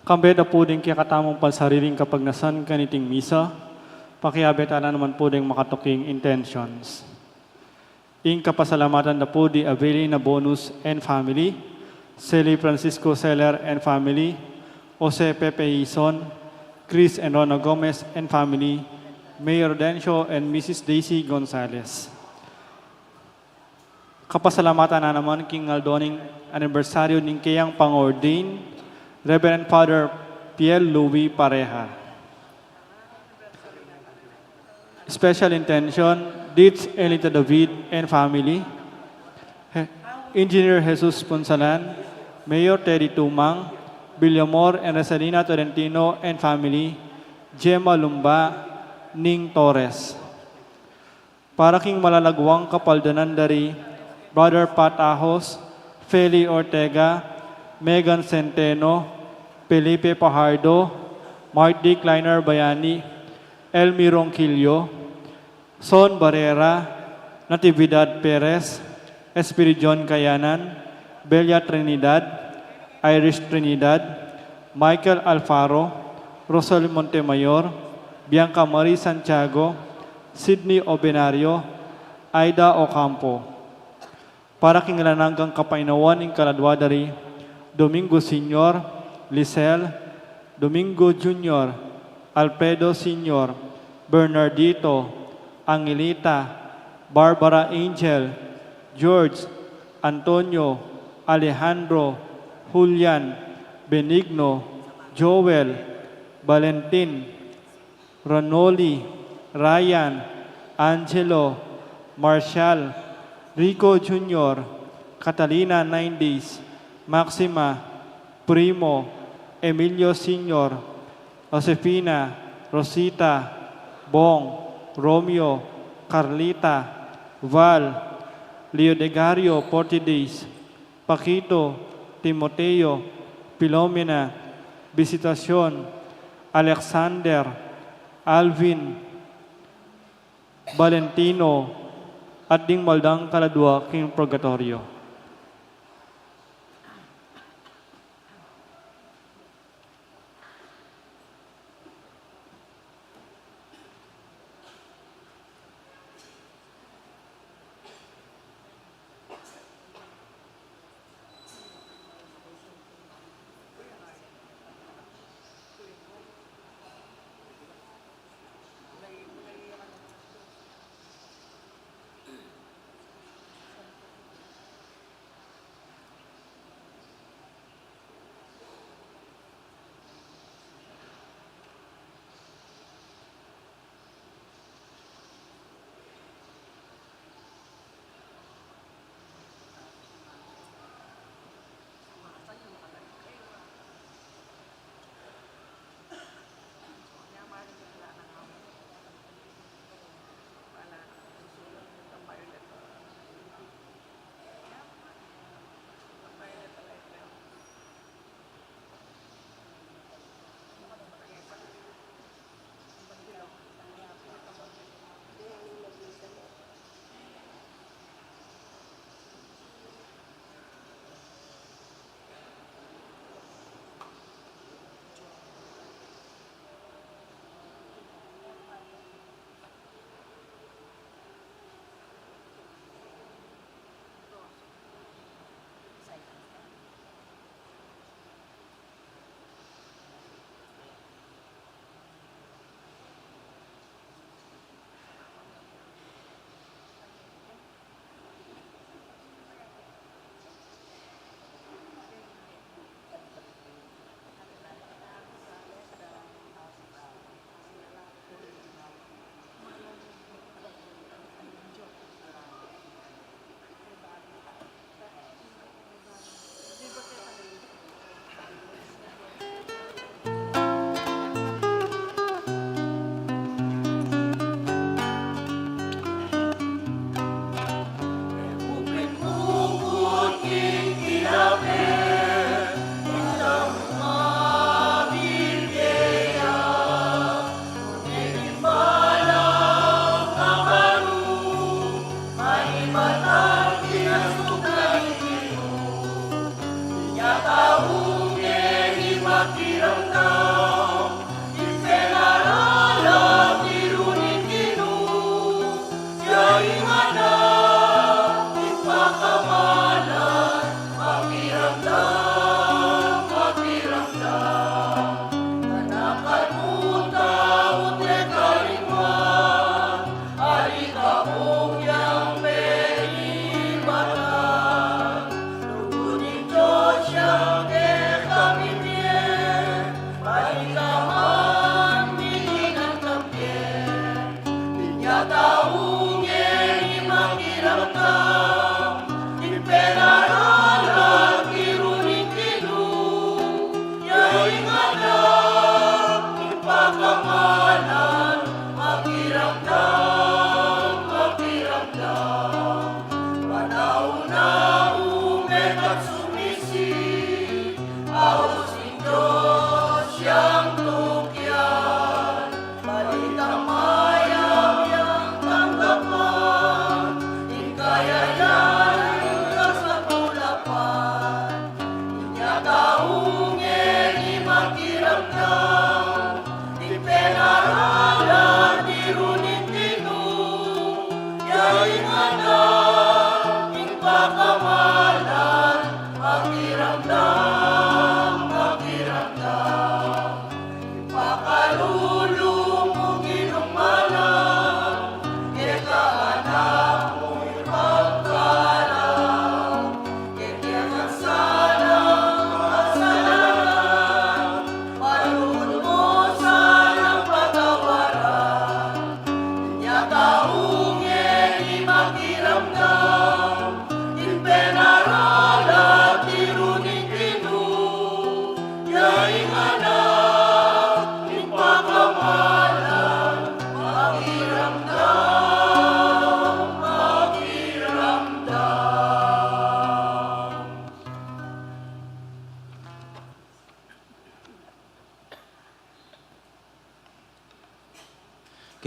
Kambeda po din kaya katamong pansariling kapag nasan kaniting misa, pakiabet ala naman po din makatuking intentions. Ing kapasalamatan na po di Aveli na bonus and family, Celi Francisco Seller and family, Jose Pepe Ison, Chris and Rona Gomez and family, Mayor Dencio and Mrs. Daisy Gonzalez. Kapasalamatan na naman king aldoning anibersaryo ning kayang pang-ordain, Reverend Father Piel Louis Pareha. Special intention, Ditz Elita David and family, Engineer Jesus Ponsalan, Mayor Teddy Tumang, Villamor and Rosalina Torrentino and family, Gemma Lumba, Ning Torres. Para king malalagwang kapaldanan dari, Brother Pat Ahos, Feli Ortega, Megan Centeno, Felipe Pajardo, Mark D. Kleiner Bayani, Elmi Ronquillo, Son Barrera, Natividad Perez, Espiridion Kayanan, Belia Trinidad, Irish Trinidad, Michael Alfaro, Rosal Montemayor, Bianca Marie Santiago, Sydney Obenario, Aida Ocampo. Para kingalananggang kapainawan ng kaladwadari, Domingo Senior, Lisel, Domingo Junior, Alfredo Senior, Bernardito, Angelita, Barbara Angel, George, Antonio, Alejandro, Julian, Benigno, Joel, Valentin, Ranoli, Ryan, Angelo, Marshall, Rico Jr., Catalina 9 Days, Maxima, Primo, Emilio Sr., Josefina, Rosita, Bong, Romeo, Carlita, Val, Leodegario 40 Days, Paquito, Timoteo, Pilomena, Visitacion, Alexander, Alvin, Valentino, at ding maldang kaladwa king purgatorio.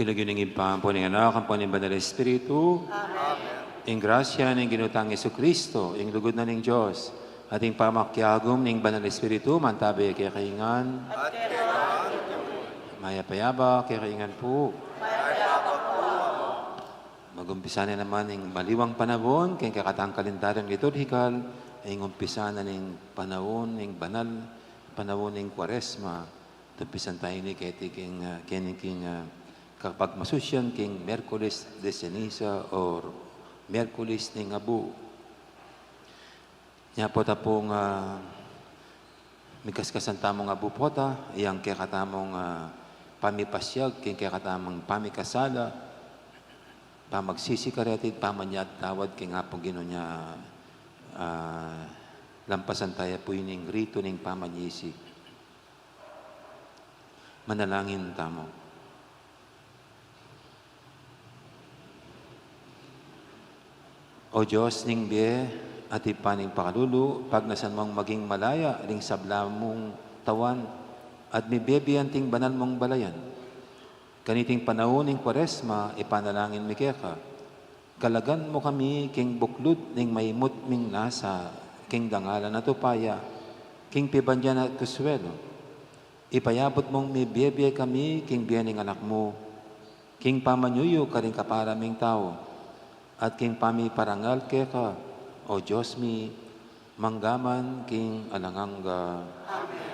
Kinaginingin pa po ng anak, ang po ng Banal na Espiritu. Amen. Ang grasya ng ginutang Yesu Kristo, ang lugod na ng Diyos, ating pamakyagom ng Banal na Espiritu, mantabi kay kaingan. At maya payaba, kay kaingan po. Mag-umpisa na naman ng maliwang panahon, kay kakatang kalendaryong liturhikal, ay umpisa na ng panahon ng banal, panahon ng Kwaresma. Tumpisan tayo ni Keting kapag masusyan king Merkulis de Ceniza or Merkulis ng Abu. Nya po tapong migaskasan tamong Abu pota, iyang kaya katamong pamipasyag, king kaya katamong pamikasala, pamagsisikaretid, pamanyad tawad, king nga pong gino niya lampasan tayo po yun rito ng pamanyisi. Manalangin tamo. O Diyos ning biye, at ipaning pakalulu, pag nasan mong maging malaya, ring sabla mong tawan, at mibebiyan ting banal mong balayan. Kaniting panahon ng Kwaresma, ipanalangin mi keka. Kalagan mo kami, king buklod, ning maimot ming nasa, king dangalan na tupaya, king pibandyan at kuswelo. Ipayabot mong mibebiya kami, king biyaning anak mo, king pamanyuyo ka rin kaparaming tao, at king pami parangal keka, o Diyos mi, manggaman king alanganga. Amen.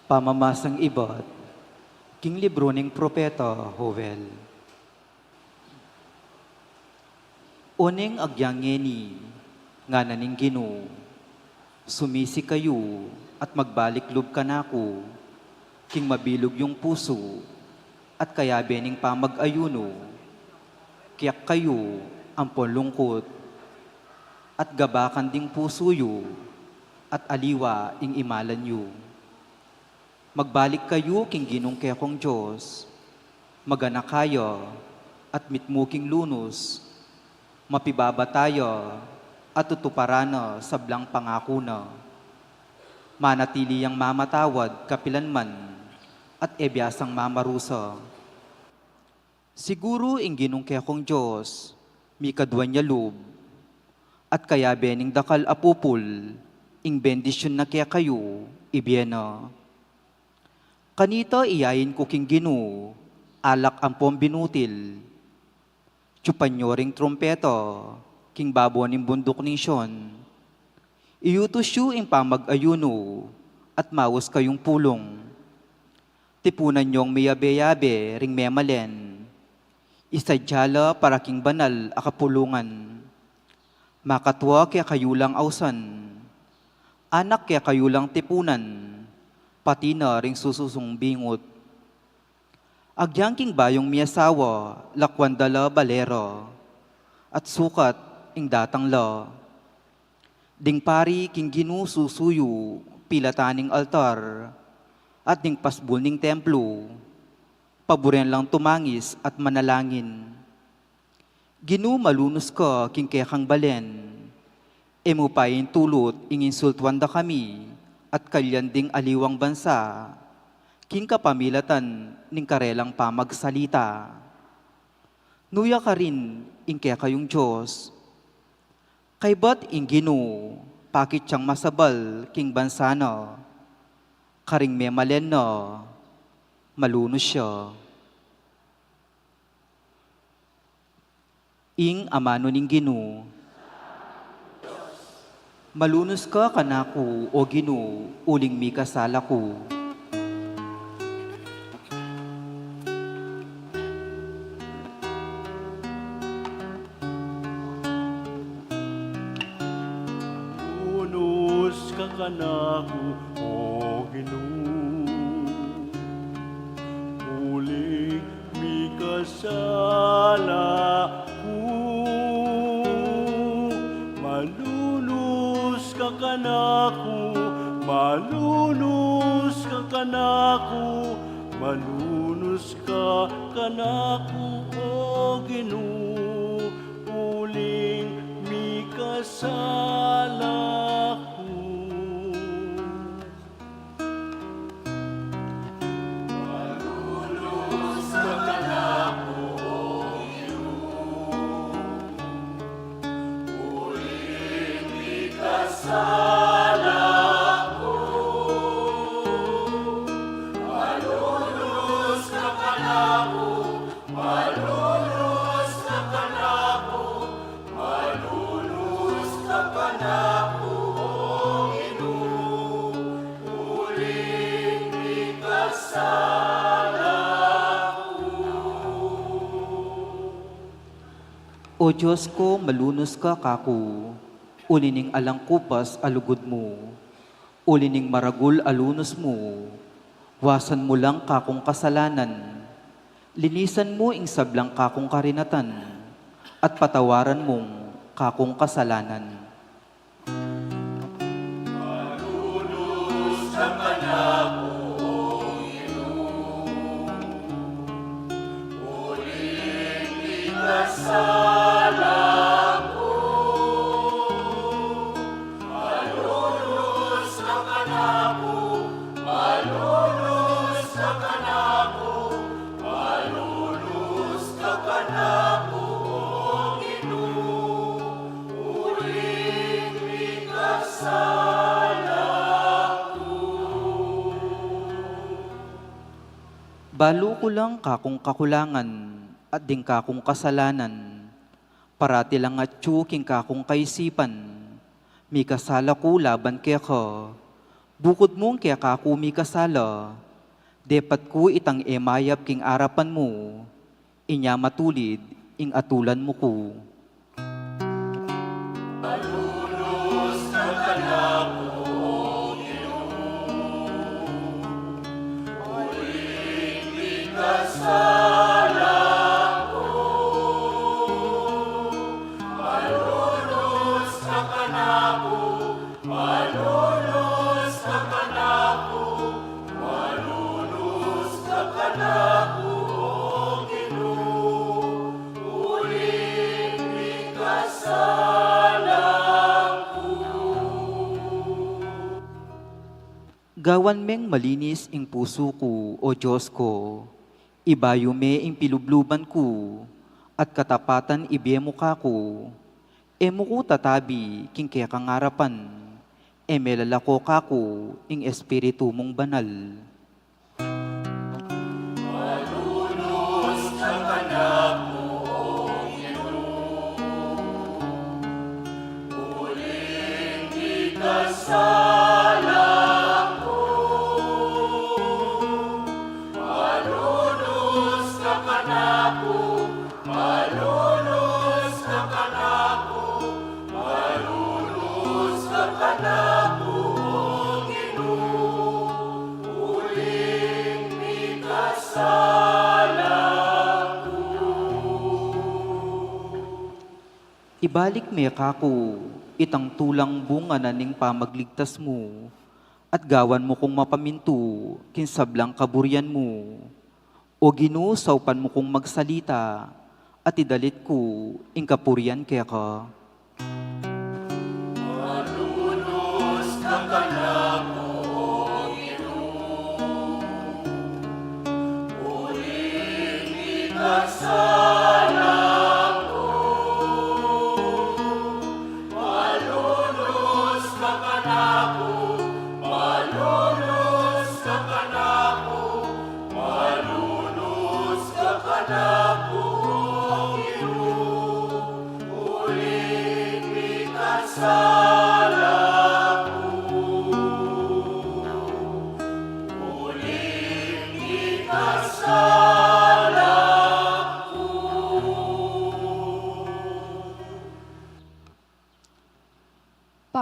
Pamamasang ibat, king libro ng propeta Joel. Uning agyangeni, nga naning Ginoo, sumisi kayo at magbalik loob ka nako, king mabilog yung puso, at kaya bening pamag-ayuno, kiyak kayo ampon lungkot, at gabakan ding puso yu, at aliwa ing imalan yu. Magbalik kayo king ginong kekong Diyos, maganak kayo, at mitmuking lunos, mapibaba tayo at tutuparano sa blang pangako na. Manatili ang mamatawad kapilanman at ebyasang mamarusa. Siguro ingginong kaya kong Diyos, mi kadwan niya loob, at kaya bening dakal apupul, ing bendisyon na kaya kayo, ibyena. Kanita iyayin ko king Ginoo, alak ang binutil, Chupanyo ring trompeto, king babo ning bundok ning Sion. Iyutos yu ing pamag-ayuno, at mawas kayong pulong. Tipunan niyong miyabe-yabe ring memalen. Isadyala para king banal akapulungan. Makatwa kaya kayulang awsan, anak kaya kayulang tipunan, pati na ring sususong bingot. Agyang king bayong miyasawa, lakwandala balero, at sukat ing datang la. Ding pari king ginususuyo, pilataning altar, at ding pasbul ning templo, paboren lang tumangis at manalangin. Ginu malunos ka king kekang balen, emo payin tulot ing insultwanda kami, at kalyan ding aliwang bansa, king kapamilatan ning karelang pamagsalita. Nuya ka rin ing kayong Diyos, kay ba't ing Ginu, pakit siyang masabal king bansa na, karing memalen na, malunos siya. Ing amano ning Ginu, malunos ka kanako o Ginu, uling mi kasala ko. Unos ka kanako, o Ginoo. Uli mi kasala ko. Malunos ka kanako, malunos ka kanako, malunos ka kanako, o Ginoo. Uling mi kasala ko. O Diyos ko, malunos ka kako, ulining alang kupas alugod mo, ulining maragul alunos mo, wasan mo lang kakong kasalanan, linisan mo ing sablang kakong karinatan, at patawaran mong kakong kasalanan. Balo ko lang kakong kakulangan at ding kakong kasalanan, parati lang at tsuking kakong kaisipan, mi kasala ko laban kaya ka, bukod mong kaya kako mi kasala, depat ko itang emayap king arapan mo, inya matulid ing atulan mo ko. Gawan meng malinis ing puso ko, o Diyos ko, ibayo me ing pilubluban ko, at katapatan ibiyemo kako, emo ko tatabi king kaya kangarapan, emelalako kako ing espiritu mong banal. Ibalik me kako, itang tulang bunga na ning pamagligtas mo, at gawan mo kong mapaminto, kinsablang kaburyan mo. O ginusawpan mo kong magsalita, at idalit ko, ing kapuryan kaya ka.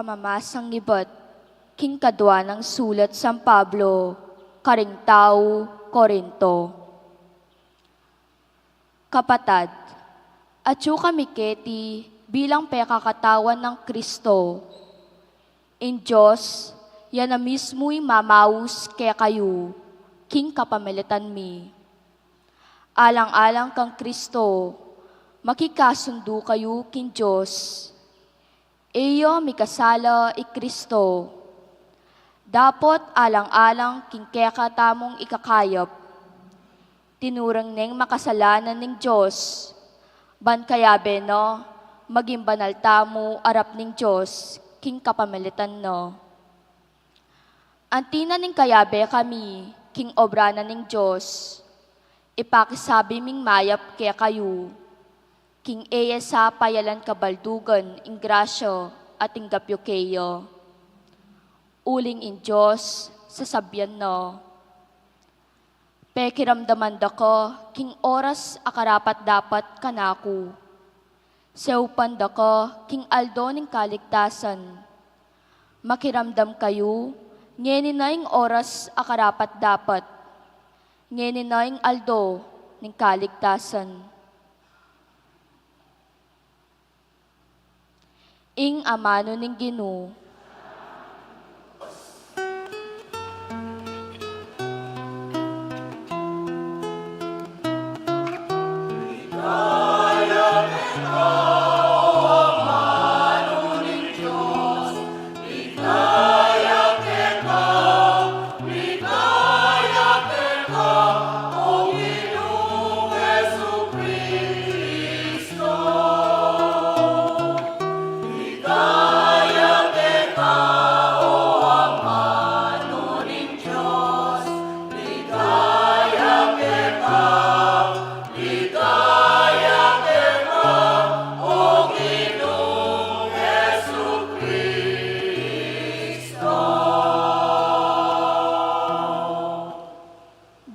Pamamasang ngibat, king kadwa ng sulat San Pablo, karing tao, Korinto. Kapatad, atyo kami keti bilang pekakatawan ng Kristo. In Diyos, yan na mismo'y mamaus kaya kayo, king kapamilitan mi. Alang-alang kang Kristo, makikasundo kayo king Diyos. Iyo mikasala i Kristo. Dapot alang-alang king keka tamong ikakayap. Tinurang neng makasalanan ning Diyos. Ban kaya beno, maging banal tamo arap ning Diyos, king kapamilitan no. Antina ning kayabe kami, king obrana ning Diyos. Ipakisabi ming mayap kaya kayo. King Eya sa payalan kabaldugan, ing grasyo at ing gapyo kayo. Uling in Diyos, sasabyan no. Pekiramdaman da ko, king oras akarapat dapat kanaku. Seupan da ko, king aldo ning kaligtasan. Makiramdam kayo, ngeni na ing oras akarapat dapat. Ngeni na ing aldo ning kaligtasan. Ing amano ning Ginoo.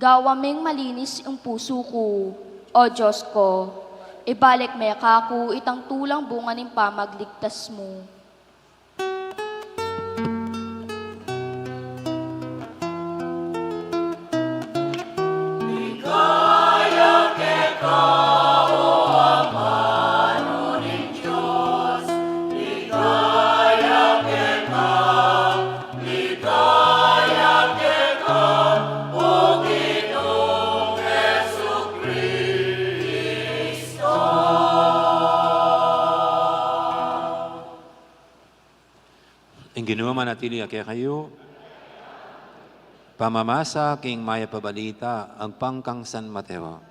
Gawaming malinis ang puso ko, o Diyos ko, ibalik may kako itang tulang bunga ng pamagligtas mo. Ang Ginoo manatili kaya kayo, pamamasa king maya pabalita ang pangkang San Mateo.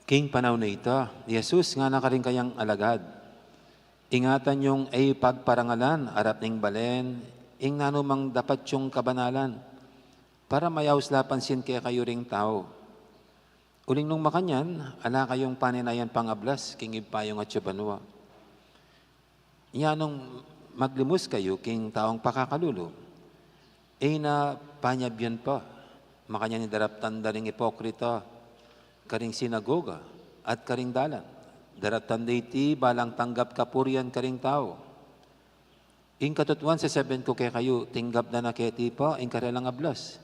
King panahon na ito, Jesus nga nakaring kayang alagad. Ingatan yung ay pagparangalan, arap ning balen, ing nanumang dapat yung kabanalan, para mayaws lapansin kaya kayo ring tao. Uling nung makanyan, ala kayong paninayan pangablas, king ipayong at siyabanwa. Nung maglimus kayo, king taong pakakalulo, na panyabyan pa, makanya ni darap tanda ring ipokrita, karing sinagoga, at karing dalan, Daratan ti balang tanggap kapurian karing tao. In katutuan sa 7 ko kay kayo, tinggap na naketi pa, in karelang ablas.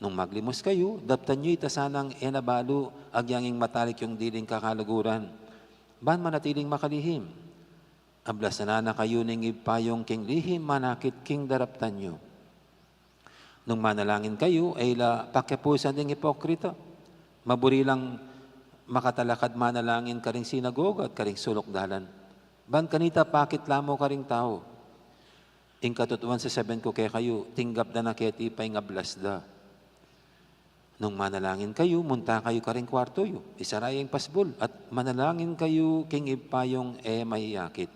Nung maglimos kayo, daptan nyo itasanang enabalo, agyanging matalik yung diling kakalaguran. Ban manatiling makalihim? Ablas na kayo ning ipayong king lihim, manakit king daraptan nyo. Nung manalangin kayo, ay pakyapusan ding ipokrito. Maburi lang makatalakad manalangin karing sinagoga at karing sulok dalan. Ban kanita pakit lamo karing tao. In katutuan sa 7 ko kay kayo, tinggap na naketi pa'y ngablas da. Nung manalangin kayo, munta kayo karing kwarto yo, isarayang pasbol, at manalangin kayo king ipayong mayakit.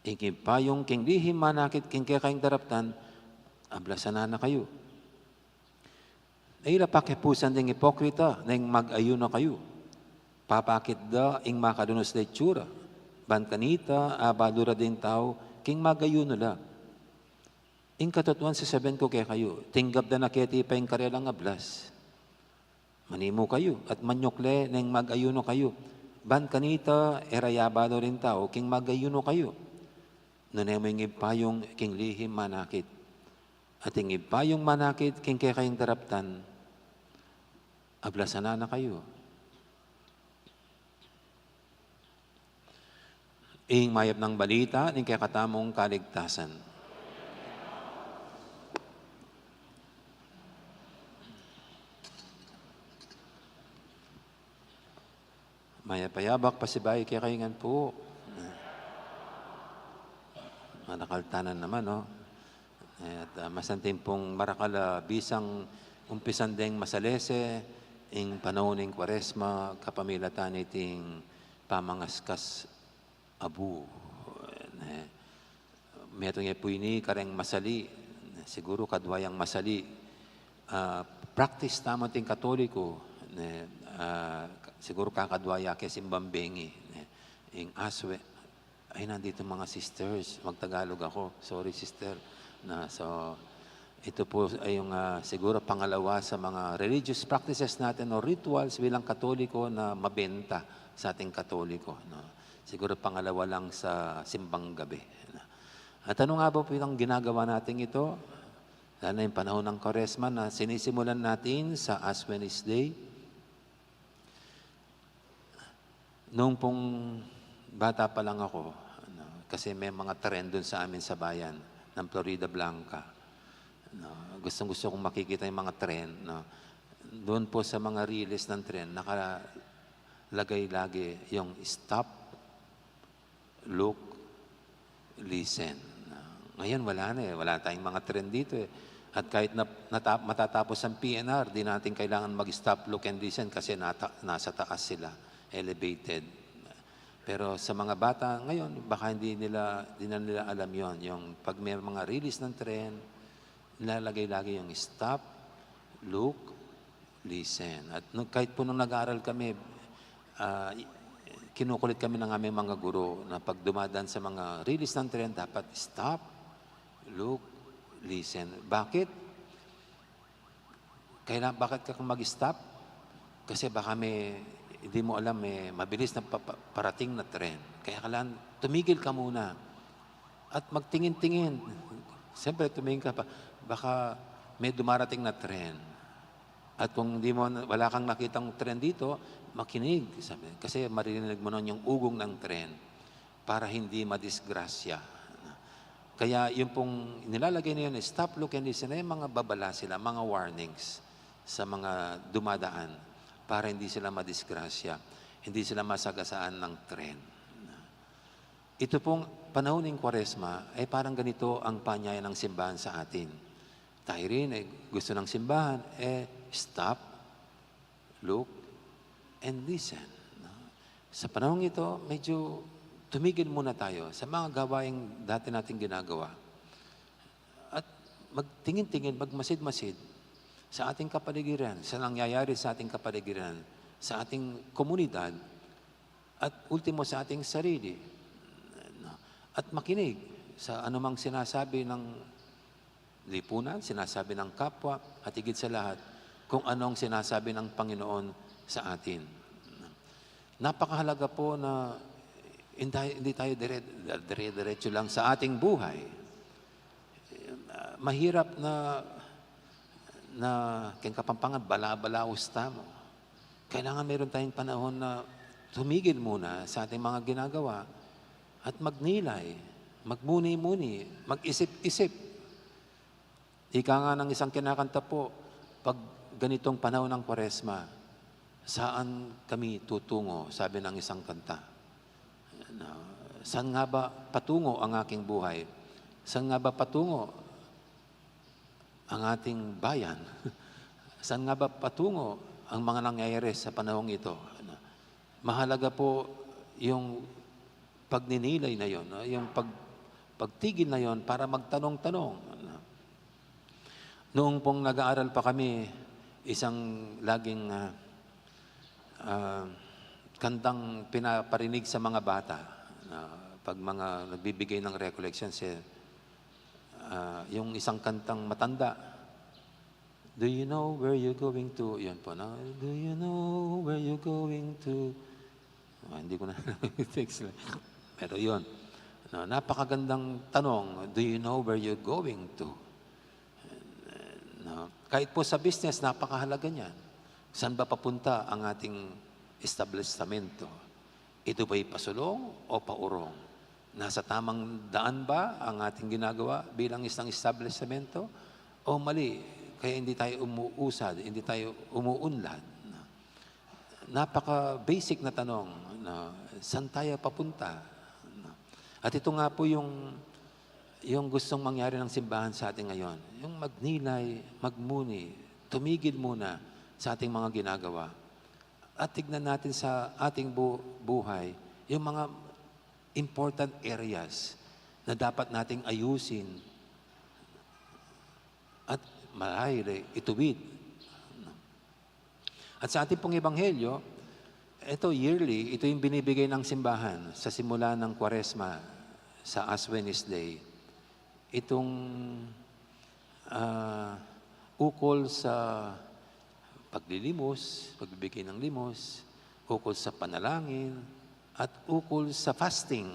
Ing ipayong king lihim manakit king kayang daraptan, ablasan na kayo. Ay lapakipusan ding ipokrita, na mag-ayuno kayo. Papakit da, ing makadunos na itsura. Ban kanita, balura din tao, king mag-ayuno la. Ing katutuan sa 7 ko kay kayo, tinggap na naketi pa ing karelang ablas. Manimo kayo, at manyokle nang mag-ayuno kayo. Ban kanita, erayabalo rin tao, king mag-ayuno kayo. Nunemo yung ipayong king lihim manakit. At ing ipayong manakit, king kayang daraptan, ablasan na kayo. Ing mayap ng balita, ning kay katamong kaligtasan. Mayapayabak pasibay kay kaingan po. Manakaltanan naman, no? At masantin pong marakala bisang umpisan ding masalese, ing panahon ng Kwaresma, kapamilatan iting pamangaskas abu. Meto nga po ini kareng masali, siguro kadwayang masali. Practice tamang ting Katoliko, siguro kakadwaya kay simbambengi, ing aswe. Ay, nandito mga sisters, magtagalog ako. Sorry, sister. So, ito po ay yung siguro pangalawa sa mga religious practices natin o rituals bilang Katoliko na mabenta sa ating Katoliko. No? Siguro pangalawa lang sa simbang gabi. At ano nga ba po yung ginagawa natin ito? Lalo na yung panahon ng Kwaresma na sinisimulan natin sa Ash Wednesday. Noong pong bata pa lang ako, kasi may mga tren doon sa amin sa bayan ng Florida Blanca. Gustong-gusto kong makikita yung mga tren. Doon po sa mga release ng tren, nakalagay lagi yung stop, look, listen. Ngayon wala na eh. Wala tayong mga tren dito eh. At kahit matatapos ang PNR, di natin kailangan mag-stop, look, and listen kasi nasa taas sila, elevated. Pero sa mga bata ngayon, baka hindi na nila alam yon. Yung pag may mga release ng tren, nilalagay lagi yung stop, look, listen. At kahit po nung nag-aaral kami, kinukulit kami ng aming mga guro na pag dumadaan sa mga release ng tren, dapat stop, look, listen. Bakit? Bakit ka mag-stop? Kasi baka hindi mo alam, mabilis na parating na tren. Kaya kailangan, tumigil ka muna. At magtingin-tingin. Siyempre, tumingin ka pa. Baka may dumarating na tren. At kung wala kang nakitang tren dito, makinig. Sabi. Kasi maririnig mo nun yung ugong ng tren para hindi madisgrasya. Kaya yung pong nilalagay na yun, stop, look, and listen, yung mga babala sila, mga warnings sa mga dumadaan para hindi sila madisgrasya, hindi sila masagasaan ng tren. Ito pong panahon ng Kwaresma ay parang ganito ang panyaya ng simbahan sa atin. Tayo rin gusto ng simbahan, stop, look, and listen. Sa panahon ito, medyo tumigil muna tayo sa mga gawaing dati nating ginagawa. At magtingin-tingin, magmasid-masid sa ating kapaligiran, sa nangyayari sa ating kapaligiran, sa ating komunidad, at ultimo sa ating sarili. At makinig sa anumang sinasabi ng lipunan, sinasabi ng kapwa, at higit sa lahat, kung anong sinasabi ng Panginoon sa atin. Napakahalaga po na hindi tayo dire-diretso lang sa ating buhay. Mahirap na kung kapampangan, bala-balaos mo. Kailangan meron tayong panahon na tumigil muna sa ating mga ginagawa at magnilay, magmuni-muni, mag-isip-isip. Ika nga ng isang kinakanta po, pag ganitong panahon ng Kwaresma, saan kami tutungo? Sabi ng isang kanta. Saan nga ba patungo ang aking buhay? Saan nga ba patungo ang ating bayan? Saan nga ba patungo ang mga nangyayari sa panahong ito? Mahalaga po yung pagninilay na yon, yung pagtigil na yon para magtanong-tanong. Noong pong nag-aaral pa kami, isang laging kantang pinaparinig sa mga bata na pag mga nagbibigay ng recollection, yung isang kantang matanda, do you know where you're going to? Yan po, na, do you know where you're going to? Hindi ko na text. Pero yun, napakagandang tanong, do you know where you're going to? Kahit po sa business, napakahalaga niyan. Saan ba papunta ang ating establishmento? Ito ba'y pasulong o paurong? Nasa tamang daan ba ang ating ginagawa bilang isang establishmento? O mali? Kaya hindi tayo umuusad, hindi tayo umuunlad. Napaka-basic na tanong, saan tayo papunta? At ito nga po yung gustong mangyari ng simbahan sa atin ngayon. Yung magnilay, magmuni, tumigil muna sa ating mga ginagawa. At tignan natin sa ating buhay, yung mga important areas na dapat nating ayusin at ituwid. At sa ating pong ebanghelyo, ito yearly, ito yung binibigay ng simbahan sa simula ng Kwaresma sa Ash Wednesday. Itong ukol sa paglilimos, pagbibigay ng limos, ukol sa panalangin, at ukol sa fasting.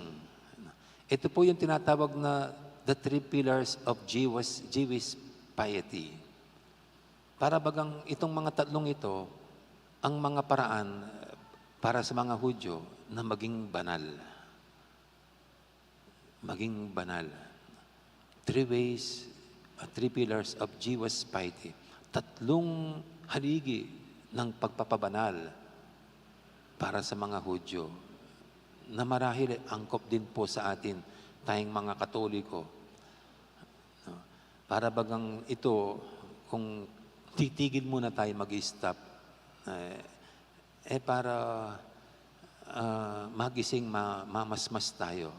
Ito po yung tinatawag na the 3 pillars of Jewish piety. Para bagang itong mga tatlong ito, ang mga paraan para sa mga Hudyo na maging banal. Maging banal. 3 ways, 3 pillars of Jewish piety. 3 haligi ng pagpapabanal para sa mga Hudyo na marahil angkop din po sa atin, tayong mga Katoliko. Para bagang ito, kung titigil muna tayo mag-stop, para magising, mamasmas tayo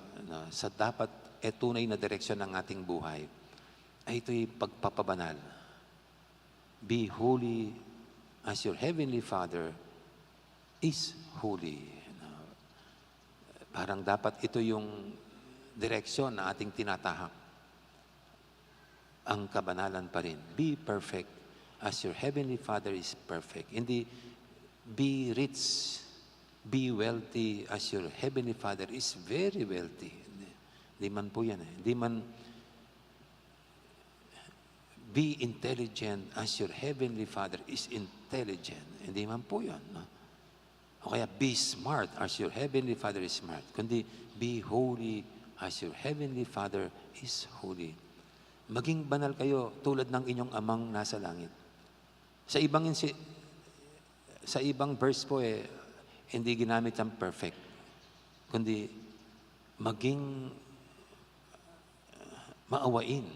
sa dapat tunay na direksyon ng ating buhay. Ay ito'y pagpapabanal. Be holy as your heavenly Father is holy. Parang dapat ito yung direksyon na ating tinatahak. Ang kabanalan pa rin. Be perfect as your heavenly Father is perfect. Hindi be rich, be wealthy as your heavenly Father is very wealthy. Hindi man po yan. Hindi man be intelligent as your heavenly Father is intelligent. Hindi man po yan. No? O kaya be smart as your heavenly Father is smart. Kundi be holy as your heavenly Father is holy. Maging banal kayo tulad ng inyong amang nasa langit. Sa ibang verse po hindi ginamit ang perfect. Kundi maging maawain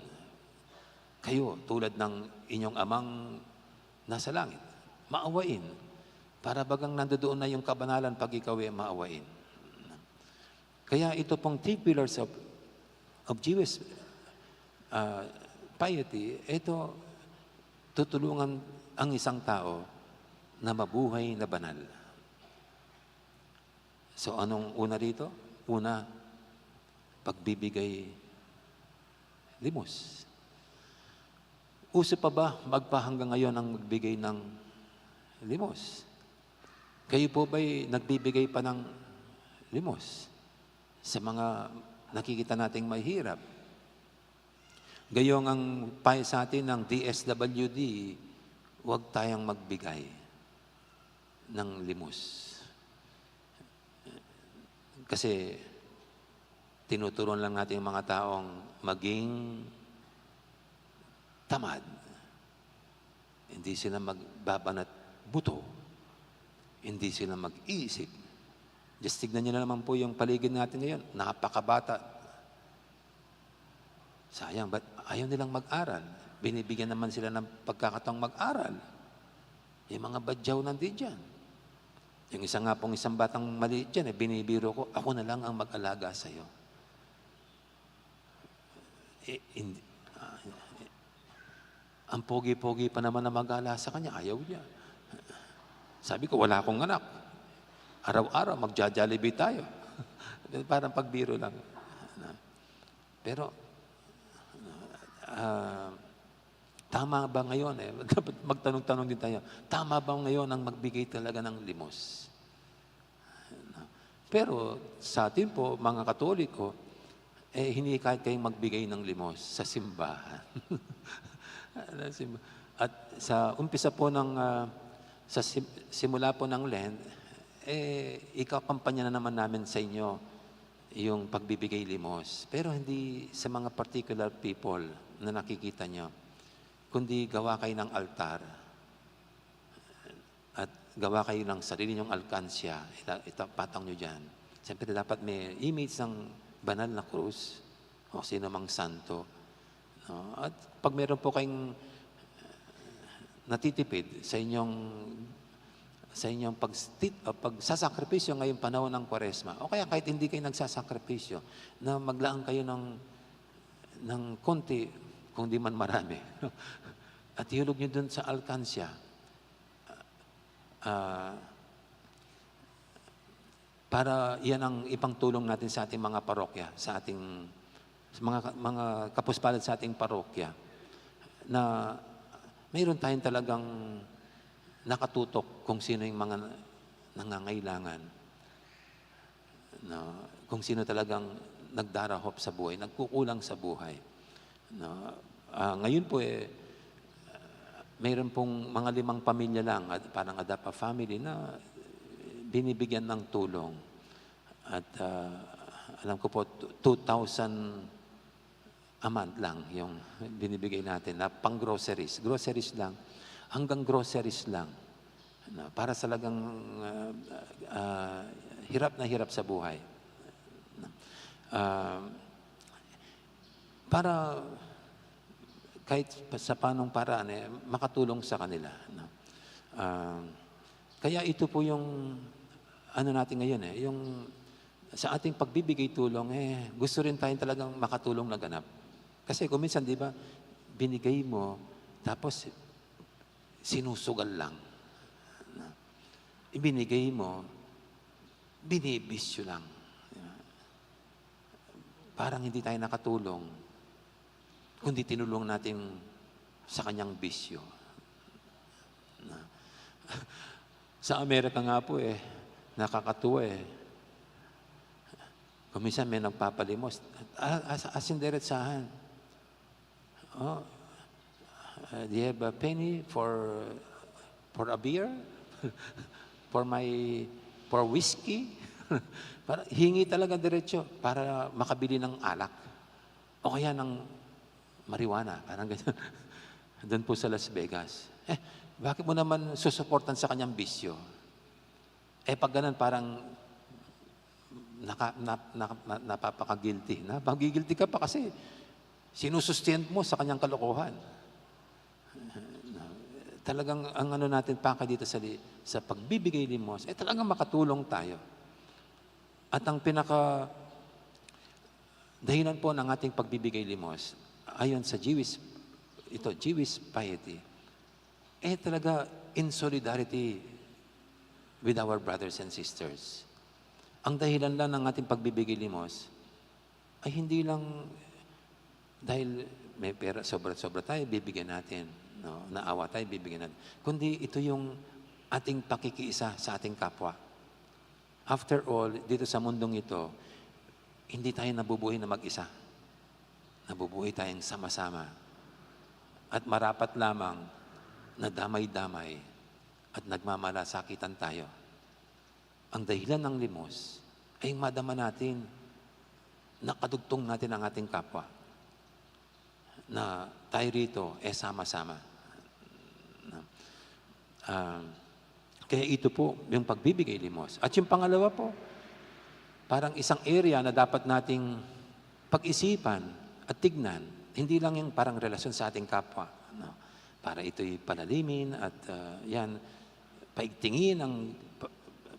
kayo tulad ng inyong amang nasa langit. Maawain. Para bagang nandoon na yung kabanalan pag ikaw ay maawain. Kaya ito pong 3 pillars of Jewish piety, ito tutulungan ang isang tao na mabuhay na banal. So anong una rito? Una, pagbibigay limos. Uso pa ba magpahanggang ngayon ang magbigay ng limos? Kayo po ba'y nagbibigay pa ng limos sa mga nakikita nating mahirap? Gayong ang payo sa atin ng DSWD, huwag tayong magbigay ng limos. Kasi tinuturuan lang natin yung mga taong maging tamad. Hindi sila magbabanat buto. Hindi sila mag-iisip. Just tignan nyo na naman po yung paligid natin ngayon. Napakabata. Sayang, ba't ayaw nilang mag-aral? Binibigyan naman sila ng pagkakataong mag-aral. Yung mga badyaw nandiyan dyan. Yung isa nga pong isang batang maliit dyan, binibiro ko, ako na lang ang mag-alaga sa'yo. Ang pogi-pogi pa naman na mag-ala sa kanya, ayaw niya. Sabi ko, wala akong anak. Araw-araw, magja-jollibee tayo. Parang pagbiro lang. Pero, tama ba ngayon dapat magtanong-tanong din tayo, tama ba ngayon ang magbigay talaga ng limos? Pero sa atin po, mga Katoliko, hindi kahit kayong magbigay ng limos sa simbahan. At sa umpisa po sa simula po ng Lent, ikakampanya na naman namin sa inyo yung pagbibigay limos. Pero hindi sa mga particular people na nakikita nyo, kundi gawa kayo ng altar at gawa kayo ng sarili nyong alkansya, itapatang nyo dyan. Siyempre dapat may image ng banal na krus o sino mang santo. No? At pag meron po kayong natitipid sa inyong pagsasakripisyo ngayong panahon ng Kwaresma, o kaya kahit hindi kayo nagsasakripisyo, na maglaan kayo ng konti, kung di man marami, at ihulog nyo dun sa alkansya, para yan ang ipangtulong natin sa ating mga parokya, sa mga kapuspalad sa ating parokya, na mayroon tayong talagang nakatutok kung sino yung mga nangangailangan, kung sino talagang nagdarahop sa buhay, nagkukulang sa buhay. Ngayon po mayroon pong mga 5 pamilya lang, parang Adapa family na binibigyan ng tulong. At alam ko po, 2,000 a month lang yung binibigay natin na pang groceries. Groceries lang. Hanggang groceries lang. Para talagang hirap na hirap sa buhay. Para kahit sa panong paraan, makatulong sa kanila. Kaya ito po yung ano natin ngayon, yung sa ating pagbibigay tulong, gusto rin tayong talagang makatulong na ganap. Kasi kung minsan, di ba, binigay mo, tapos sinusugal lang. Ibinigay mo, binibisyo lang. Parang hindi tayo nakatulong, kundi tinulong natin sa kanyang bisyo. Sa Amerika nga po nakakatuwa Kung minsan may nagpapalimos, asin diretsahan. Do you have a penny for a beer? for whiskey? Para hingi talaga diretso para makabili ng alak. O kaya ng marijuana, parang ganyan. Doon po sa Las Vegas. Bakit mo naman susuportan sa kanyang bisyo? Pag ganun, parang napapaka-guilty. Napag-guilty ka pa kasi sinusustain mo sa kanyang kalokohan. Talagang ang ano natin paka dito sa pagbibigay limos, talagang makatulong tayo. At ang dahilan po ng ating pagbibigay limos, ayon sa Jewish piety, talaga in solidarity with our brothers and sisters. Ang dahilan lang ng ating pagbibigay limos ay hindi lang dahil may pera, sobra-sobra tayo, bibigyan natin. Naawa tayo, bibigyan natin. Kundi ito yung ating pakikiisa sa ating kapwa. After all, dito sa mundong ito, hindi tayo nabubuhay na mag-isa. Nabubuhay tayong sama-sama. At marapat lamang na damay-damay at nagmamalasakitan tayo. Ang dahilan ng limos ay madama natin, nakadugtong natin ang ating kapwa, na tayo rito sama-sama. Kaya ito po yung pagbibigay limos. At yung pangalawa po, parang isang area na dapat nating pag-isipan at tignan. Hindi lang yung parang relasyon sa ating kapwa. No? Para ito'y palalimin at paigtingin ang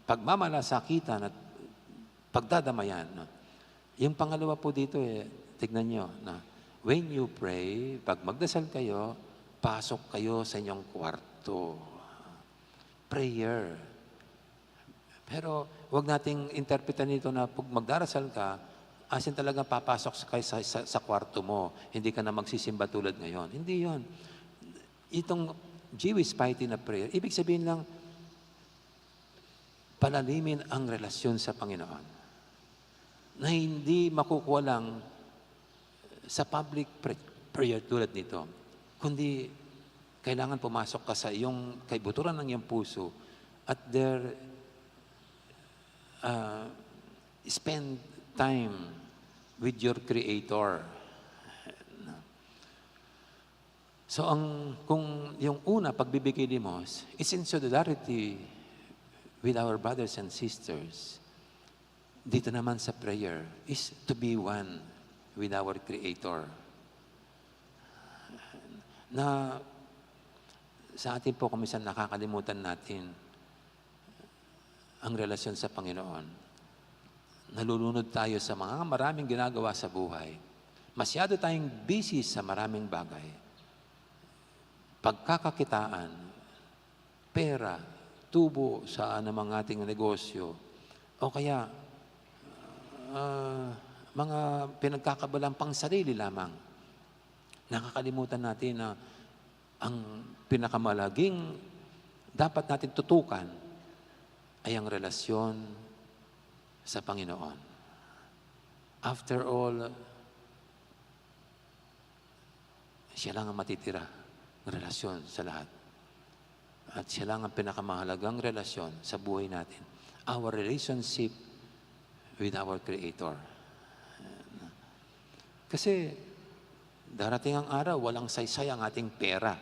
pagmamalasakitan at pagdadamayan. No? Yung pangalawa po dito, tignan nyo, na when you pray, pag magdasal kayo, pasok kayo sa inyong kwarto. Prayer. Pero wag nating interpretan nito na pag magdarasal ka, asin talaga papasok kayo sa kwarto mo. Hindi ka na magsisimba tulad ngayon. Hindi yon. Itong Jewish piety na prayer, ibig sabihin lang, palalimin ang relasyon sa Panginoon. Na hindi makukuha lang sa public prayer tulad nito, kundi kailangan pumasok ka sa iyong kaibuturan ng iyong puso at there spend time with your Creator. So kung yung una, pagbibigay limos, is in solidarity with our brothers and sisters. Dito naman sa prayer is to be one with our Creator. Na sa atin po kumisan nakakalimutan natin ang relasyon sa Panginoon. Nalulunod tayo sa mga maraming ginagawa sa buhay. Masyado tayong busy sa maraming bagay. Pagkakakitaan, pera, tubo sa anumang ating negosyo, o kaya mga pinagkakabalang pang sarili lamang. Nakakalimutan natin na ang pinakamalaging dapat natin tutukan ay ang relasyon sa Panginoon. After all, siya lang ang matitira ng relasyon sa lahat. At siya lang ang pinakamahalagang relasyon sa buhay natin. Our relationship with our Creator. Kasi darating ang araw, walang saysay ang ating pera.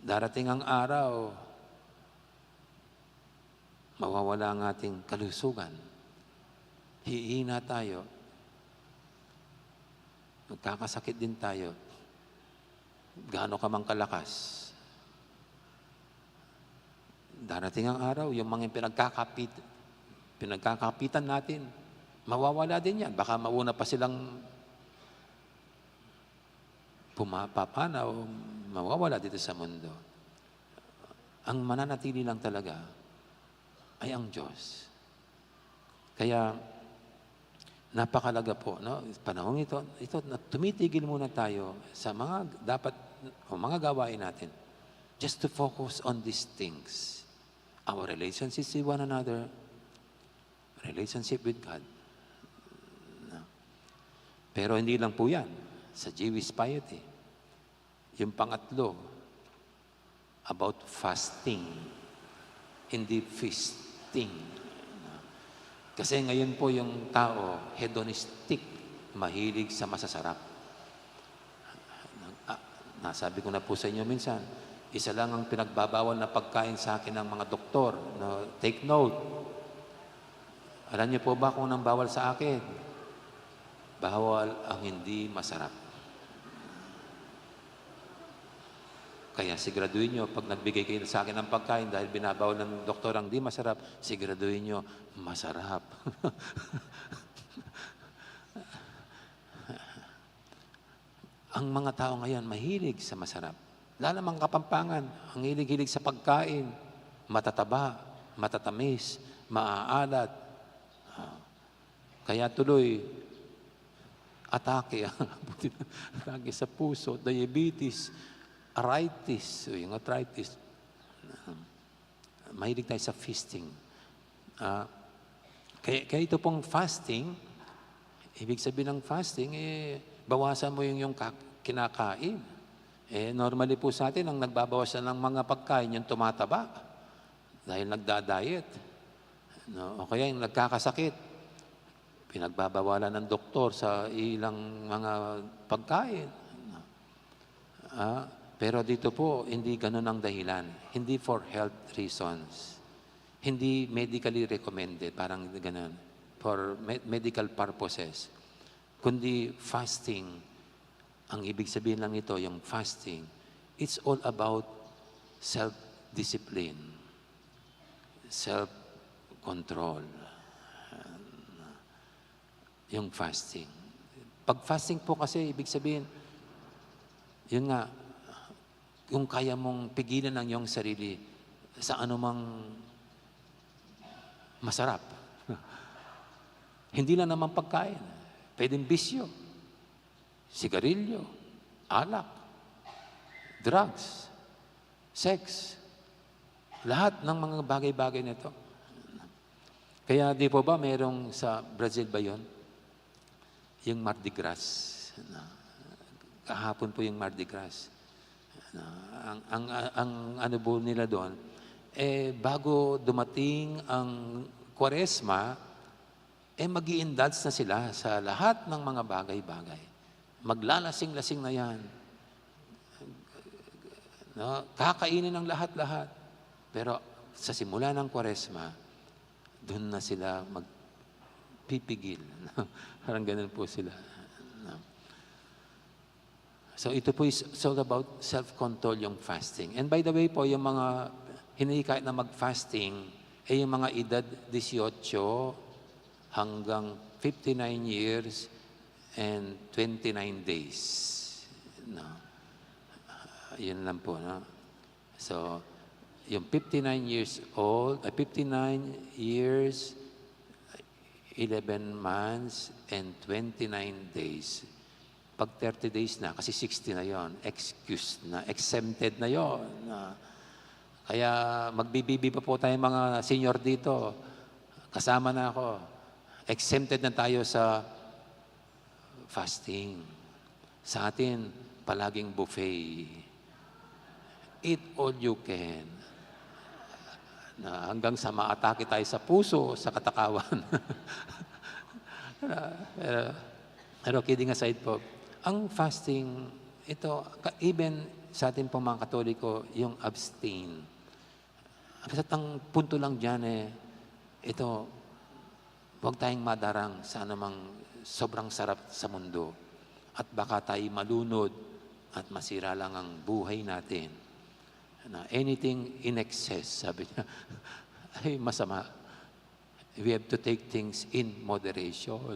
Darating ang araw, mawawala ang ating kalusugan. Hihina tayo. Magkakasakit din tayo. Gaano ka mang kalakas. Darating ang araw, yung mga pinagkakapitan natin, mawawala din yan. Baka mauna pa silang pumapapana o mawawala dito sa mundo. Ang mananatili lang talaga ay ang Diyos. Kaya napakalaga po, no? Panahon ito na tumitigil muna tayo sa mga dapat o mga gawain natin just to focus on these things. Our relationships with one another, relationship with God. No? Pero hindi lang po yan sa Jewish piety. Yung pangatlo, about fasting, hindi feasting. Kasi ngayon po yung tao, hedonistic, mahilig sa masasarap. Nasabi ko na po sa inyo minsan, isa lang ang pinagbabawal na pagkain sa akin ng mga doktor. No, take note. Alam niyo po ba kung anong bawal sa akin? Bawal ang hindi masarap. Kaya siguraduhin nyo, pag nagbigay kayo sa akin ng pagkain dahil binabawal ng doktor ang di masarap, siguraduhin nyo, masarap. Ang mga tao ngayon, mahilig sa masarap. Lalo mga Kapampangan, ang hilig-hilig sa pagkain, matataba, matatamis, maaalat. Kaya tuloy, atake sa puso, diabetes, arthritis, yung arthritis. mahilig tayo sa feasting. Kaya ito pong fasting, ibig sabihin ng fasting, bawasan mo yung kinakain. Normally po sa atin, ang nagbabawasan ng mga pagkain, yung tumataba. Dahil nagda-diet. No? O kaya yung nagkakasakit, pinagbabawalan ng doktor sa ilang mga pagkain. Pero dito po, hindi ganun ang dahilan. Hindi for health reasons. Hindi medically recommended, parang ganun. For medical purposes. Kundi fasting. Ang ibig sabihin lang nito, yung fasting, it's all about self-discipline. Self-control. Yung fasting. Pag fasting po kasi, ibig sabihin, yun nga, kung kaya mong pigilan ang iyong sarili sa anumang masarap. Hindi lang naman pagkain. Pwedeng bisyo, sigarilyo, alak, drugs, sex, lahat ng mga bagay-bagay nito. Kaya di po ba mayroong sa Brazil ba yun? Yung Mardi Gras. Kahapon po yung Mardi Gras. Ang ano po nila doon, bago dumating ang Kwaresma, mag-i-indulge na sila sa lahat ng mga bagay-bagay. Maglalasing-lasing na yan. No? Kakainin ng lahat-lahat. Pero sa simula ng Kwaresma, doon na sila magpipigil. Parang ganun po sila. No? So ito po is all about self-control, yung fasting. And by the way po, yung mga hinihikayat na mag-fasting, yung mga edad 18 hanggang 59 years and 29 days. No? Yun lang po. No? So, yung 59 years old, 59 years, 11 months, and 29 days. Pag 30 days na, kasi 60 na yon, excused na, exempted na yon. Kaya magbibibi pa po tayo mga senior dito. Kasama na ako. Exempted na tayo sa fasting. Sa atin, palaging buffet. Eat all you can. Na hanggang sa maatake tayo sa puso, sa katakawan. pero kidding aside po, ang fasting, ito, even sa atin po mga Katoliko, yung abstain. Basta ang punto lang dyan ito, huwag tayong madarang sa anumang sobrang sarap sa mundo. At baka tayo malunod at masira lang ang buhay natin. Anything in excess, sabi niya, ay masama. We have to take things in moderation.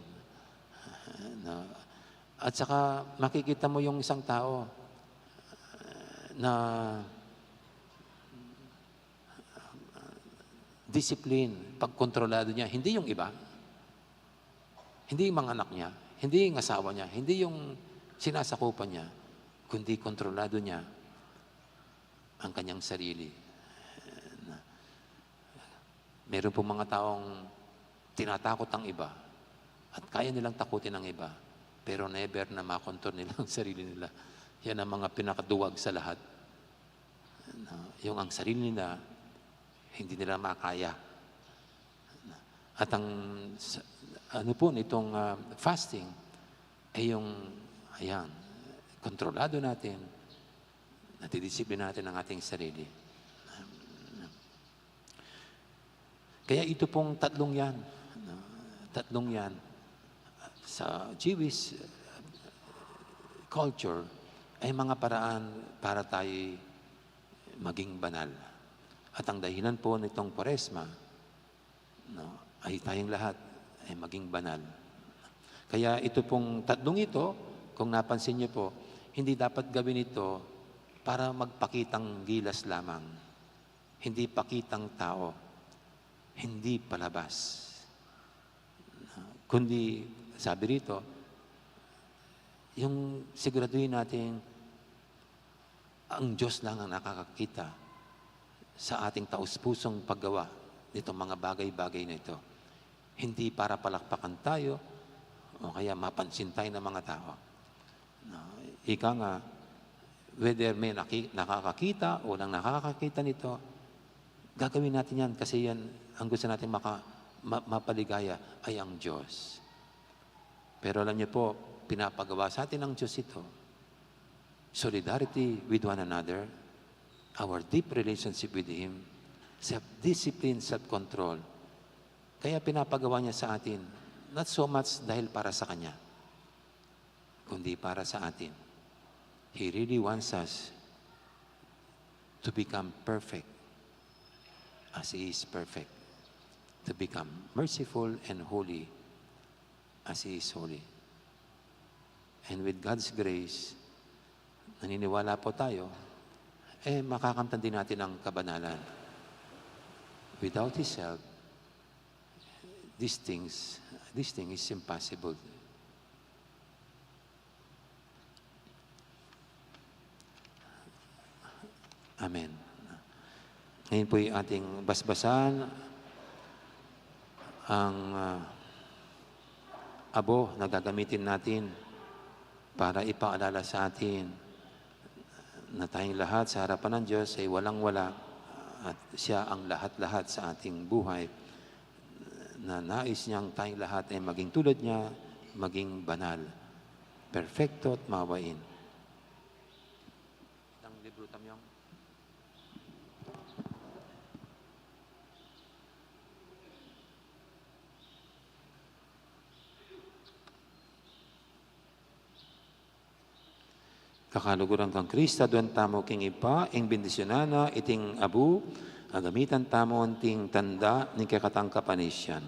At saka makikita mo yung isang tao na discipline, pagkontrolado niya, hindi yung iba, hindi yung mga anak niya, hindi yung asawa niya, hindi yung sinasakupan niya, kundi kontrolado niya ang kanyang sarili. Meron po mga taong tinatakot ang iba at kaya nilang takutin ang iba, pero never na makontrol nila ang sarili nila. Yan ang mga pinakaduwag sa lahat. Yung ang sarili nila, hindi nila makaya. At ang ano po nitong fasting ay yung ayan, kontrolado natin, natidisiplina natin ang ating sarili. Kaya ito pong tatlong yan sa Jewish culture ay mga paraan para tayo maging banal. At ang dahilan po nitong Kwaresma, ay tayong lahat ay maging banal. Kaya ito pong tatlong ito, kung napansin niyo po, hindi dapat gawin ito para magpakitang gilas lamang. Hindi pakitang tao. Hindi palabas. Kundi, sabi rito, yung siguraduhin natin ang Diyos lang ang nakakakita sa ating taus-pusong paggawa nitong mga bagay-bagay na ito. Hindi para palakpakan tayo o kaya mapansin tayo ng mga tao. No, ika nga, whether may nakakakita o nang nakakakita nito, gagawin natin yan kasi yan ang gusto natin mapaligaya ay ang Diyos. Pero alam niyo po, pinapagawa sa atin ng Diyos ito. Solidarity with one another, our deep relationship with Him, self-discipline, self-control. Kaya pinapagawa niya sa atin, not so much dahil para sa Kanya, kundi para sa atin. He really wants us to become perfect as He is perfect. To become merciful and holy as He is holy. And with God's grace, naniniwala po tayo, makakamtan din natin ang kabanalan. Without His help, this thing is impossible. Amen. Ngayon po yung ating basbasan ang abo na gagamitin natin para ipaalala sa atin na tayong lahat sa harapan ng Diyos ay walang-wala at siya ang lahat-lahat sa ating buhay, na nais niyang tayong lahat ay maging tulad niya, maging banal, perfecto at mawain. Ang libro tamyong. Kakaluguran kang Krista, doon tamo king ipa, ing bendisyonana, iting abu, agamitan tamo ting tanda, ni kakatang kapanisyan.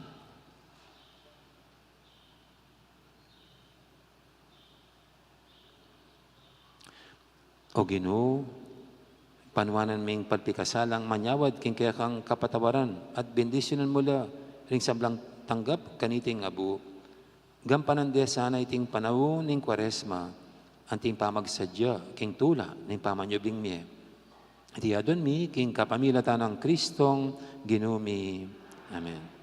O Ginoo, panwanan ming pagpikasalang manyawad king kaya kang kapatawaran at bendisyonan mula ring sablang tanggap kaniting abu. Gampanan de sana iting panahon ning Kwaresma, anting pamagsadya, king tula, ning pamanyubing miye. Iti adon mi, king kapamilatan ng Kristong ginumi. Amen.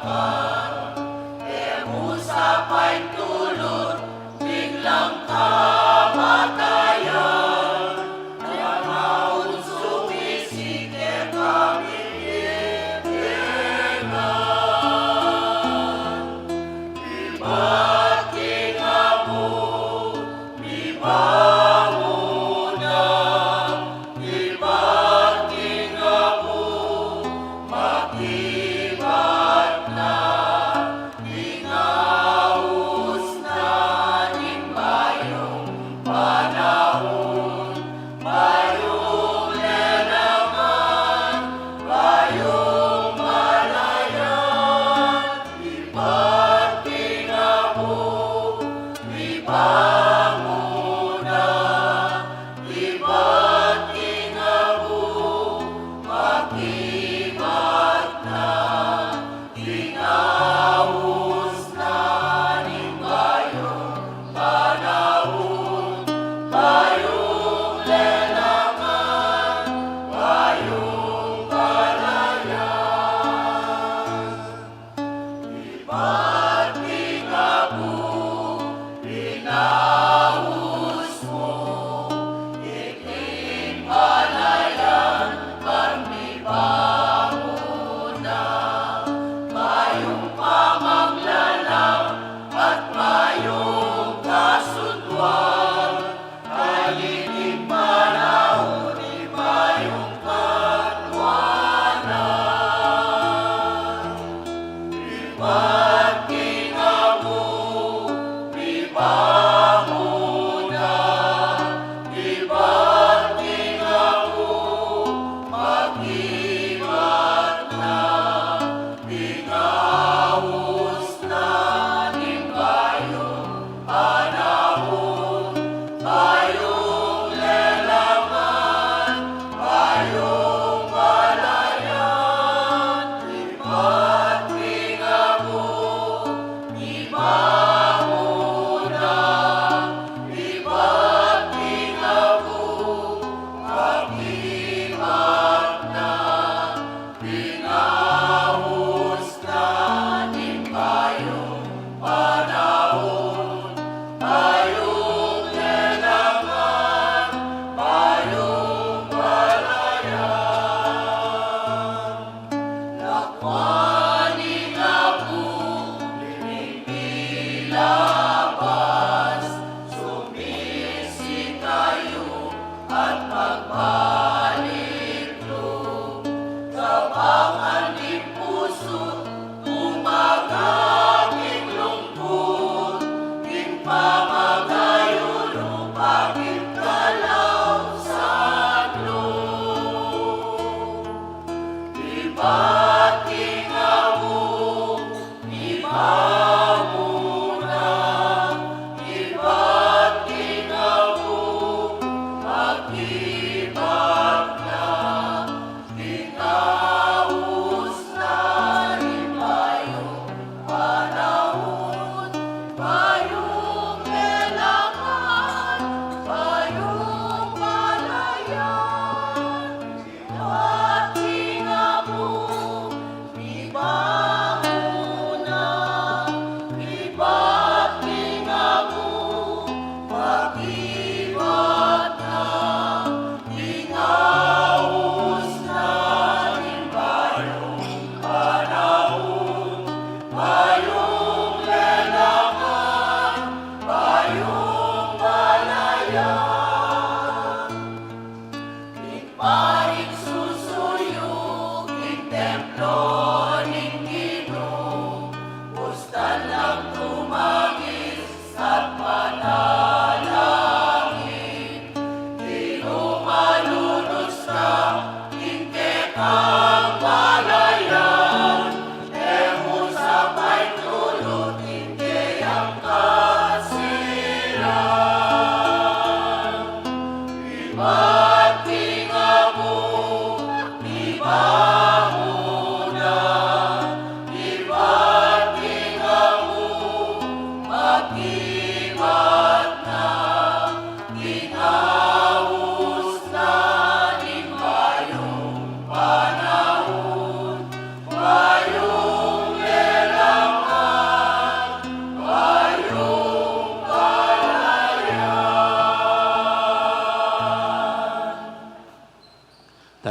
Pagkingabu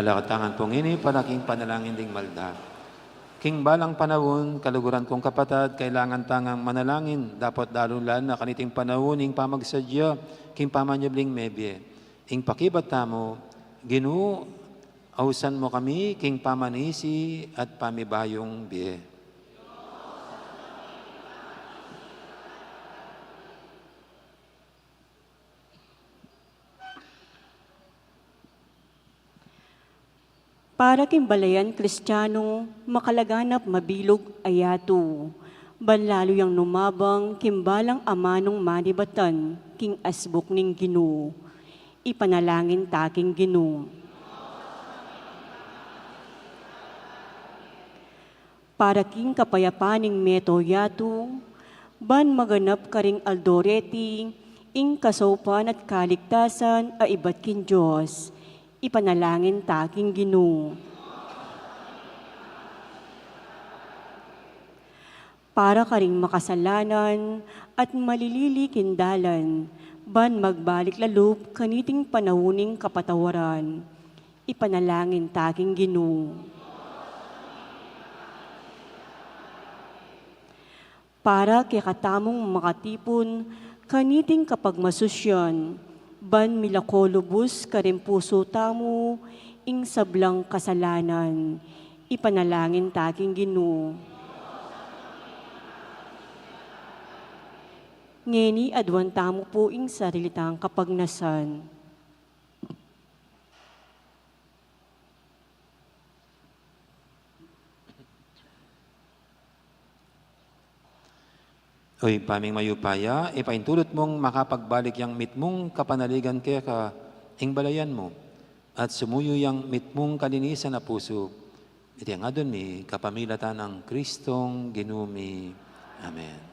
Alakatangan pong ini, palaking panalangin ding malda. King balang panahon, kaluguran kong kapatad, kailangan tangang manalangin, dapat dalulan na kaniting panahon, ing pamagsadya, king pamanyabling mebye. Ing pakibat tamo, Ginoo, ausan mo kami, king pamanisi at pamibayong biye. Para kimbalayan Kristiyano, makalaganap mabilog ayato. Banlalo yang numabang, kimbalang amanong manibatan, king asbok ning Ginoo. Ipanalangin taking Ginoo. Para king kapayapaning meto yato, ban maganap karing aldoreti, ing kasopan at kaligtasan a ibat kin Diyos. Ipanalangin taking Ginoo. Para karing makasalanan at malilili kindalan, ban magbalik lalub kaniting panahuning kapatawaran. Ipanalangin taking Ginoo. Para kay katamong makatipon kaniting kapagmasusyan, ban milakolubus karimpuso tamo, ing sablang kasalanan. Ipanalangin taking Ginoo. Ngeni adwan tamo po ing sarilitang kapagnasan. Oy, paming mayupaya, ipaintulot mong makapagbalik yang mitmong kapanaligan kaya ka ing balayan mo at sumuyo yang mitmong kalinisan na puso. Iti nga doon mi kapamilatan ng Kristong Ginumi. Amen.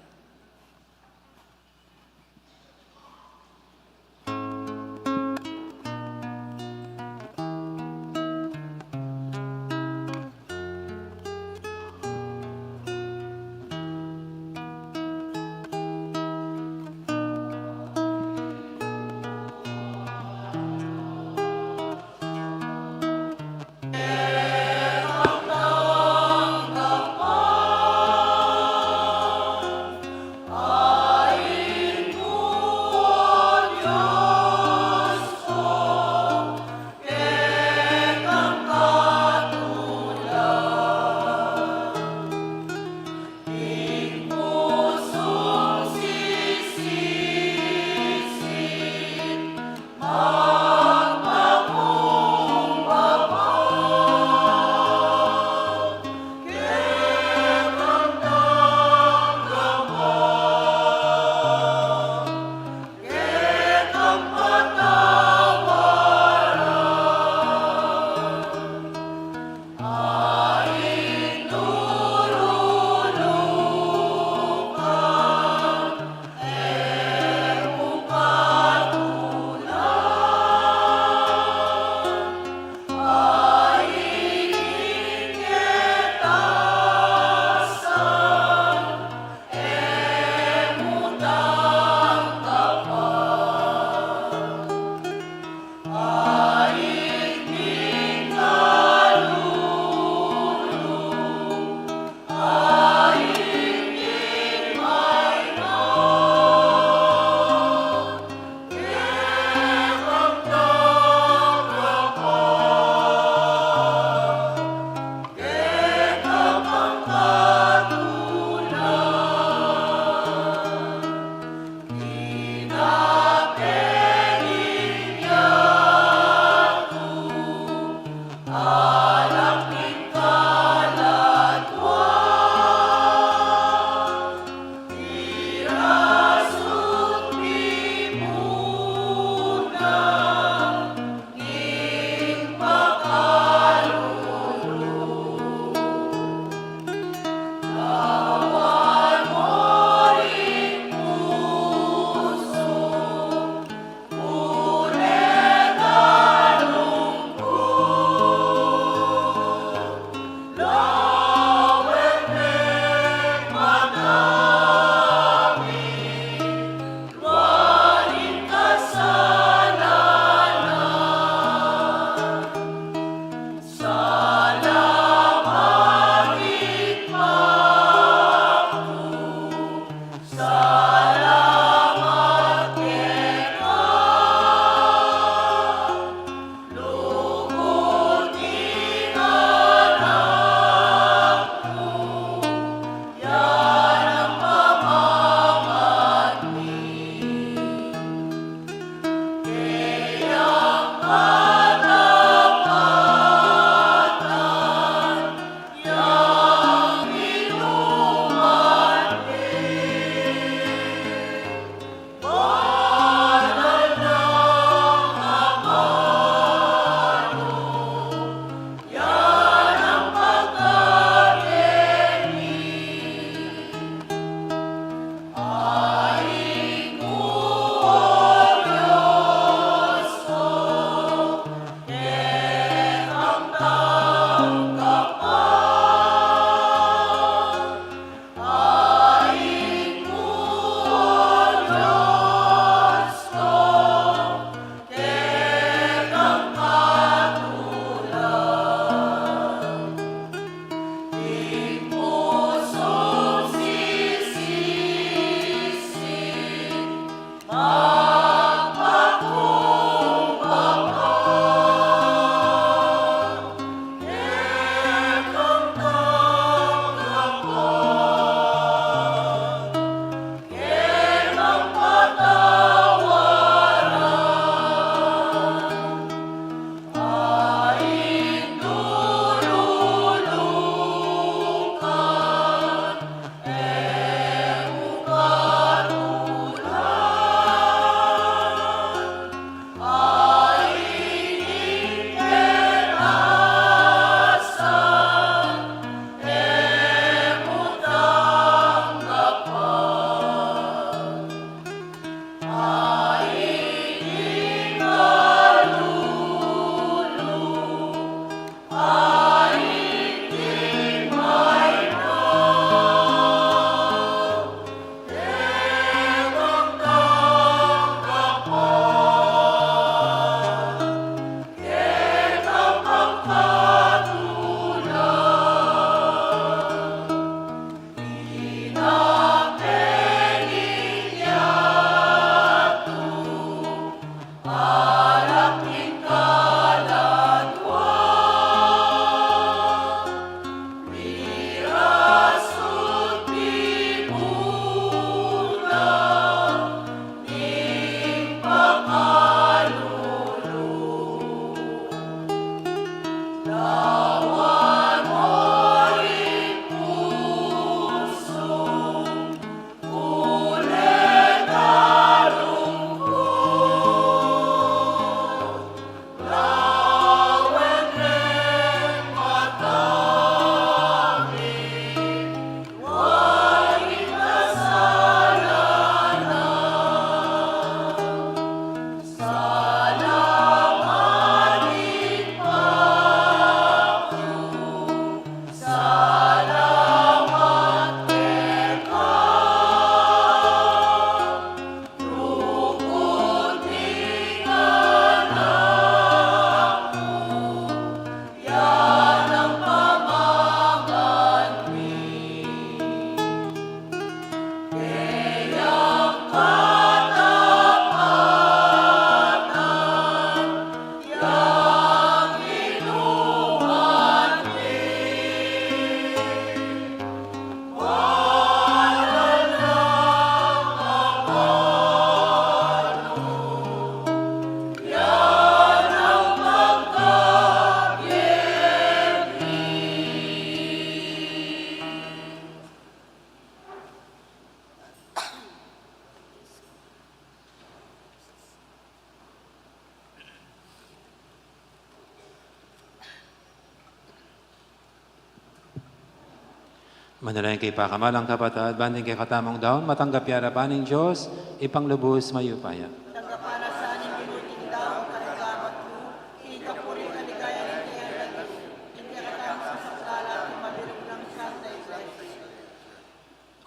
Manalangin kay pakamalang kapatid, banding kay katamang daon, matanggap yara pa ng Diyos, ipanglubos mayupaya.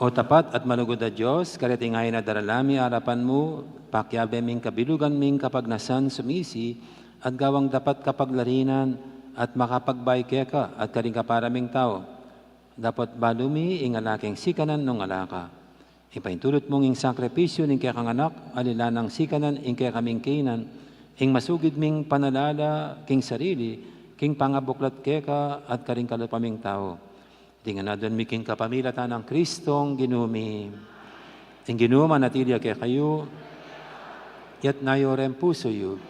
O tapat at malugod na Diyos, karitingay na daralami arapan mo, pakyabe ming kabilugan ming kapag nasan sumisi, at gawang dapat kapaglarinan at makapagbay ka at karing kaparaming tao. Dapat balumi ingalaking sikanan nung alaka. Ipaintulot mong ing sakripisyo ning kaya kang anak, alilanang sikanan ing kaya kaming kinan, ing masugid ming panalala king sarili, king pangabuklat keka at karing kalupaming tao. Di nga na doon miking kapamilatan ng Kristong ginumi. Ing ginuma natilya kaya kayo, yat nayo rin puso yu.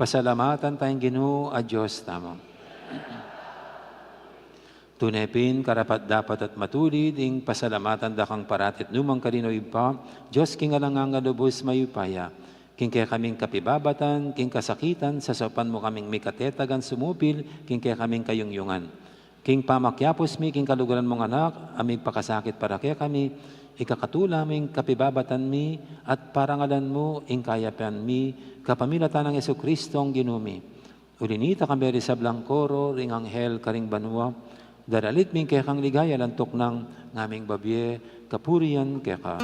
Pasalamatan tayong Ginoo a Diyos tamo. Tunepin, karapat dapat at matulid, ing pasalamatan dakang paratit numang kalinoy pa, Diyos king alangang alubos mayupaya, king kaya kaming kapibabatan, king kasakitan, sasapan mo kaming mikatetagan sumupil, king kaya kaming kayungyungan. King pamakyapos mi, king kalugaran mong anak, aming pakasakit para kaya kami, ikakatulaming kapibabatan mi, at parangalan mo, ing kayapan mi, kapamilatan ng Yesu Kristo ang ginumi. Ulinita kami sa Blancoro, ring anghel karing banwa, daralit ming kaya kang ligaya lantok ng ngaming babye, kapurian kaya ka.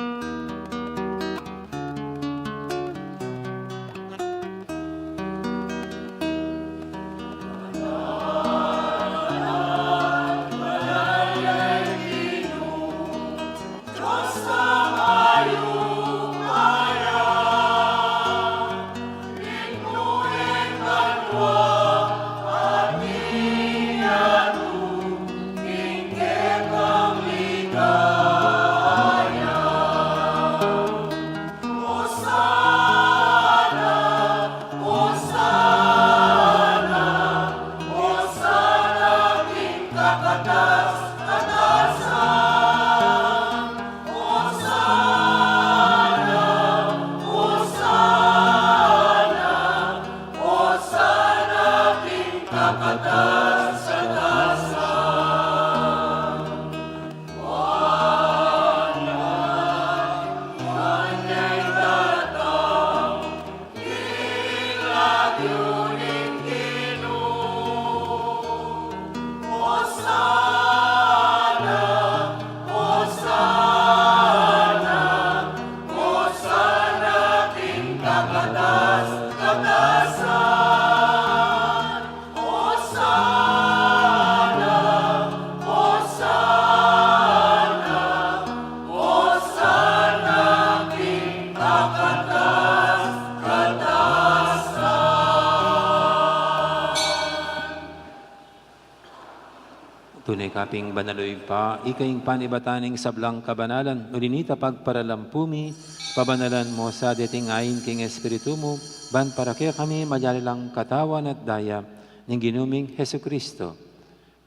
Tunay kaping banaloy pa, ikaying panibataning sablang kabanalan, ulinita pagparalampumi, pabanalan mo sa dating ayin king Espiritu mo, ban para kaya kami majalilang katawan at daya, ng ginuming Heso Kristo.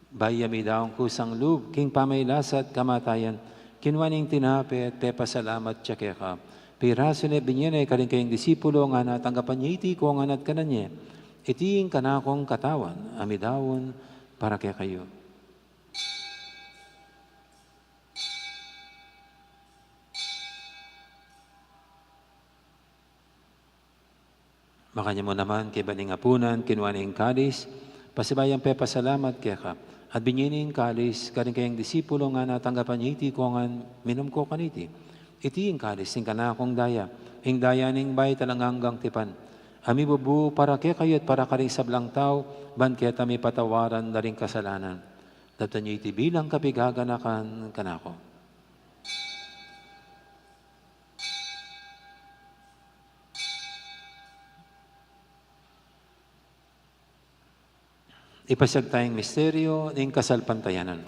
Bayami daong kusang lub, king pamaylasa at kamatayan, kinwaning tinape at pepasalamat siya kaya ka. Piraso na binyan ay kaling kayong disipulo nga natanggapan niya iti ko nga nat kananya, itiing kanakong katawan, amidawon para kaya kayo. Makanya mo naman kay baning apunan, kinuha ng kalis, pasibayang pepasalamat kaya ka. At binyining kalis, karing kayang disipulo nga natanggapan niya iti ko nga minum ko kaniti. Iti yung kalis, yung kanakong daya, yung daya ning bay talanganggang tipan. Ami bubu para kaya kayo at para karing sablang tao, ban kaya tami patawaran na rin kasalanan. Daptan niyo iti bilang kapigaganakan kanako. Ipasag tayong misteryo ng kasalpantayanan.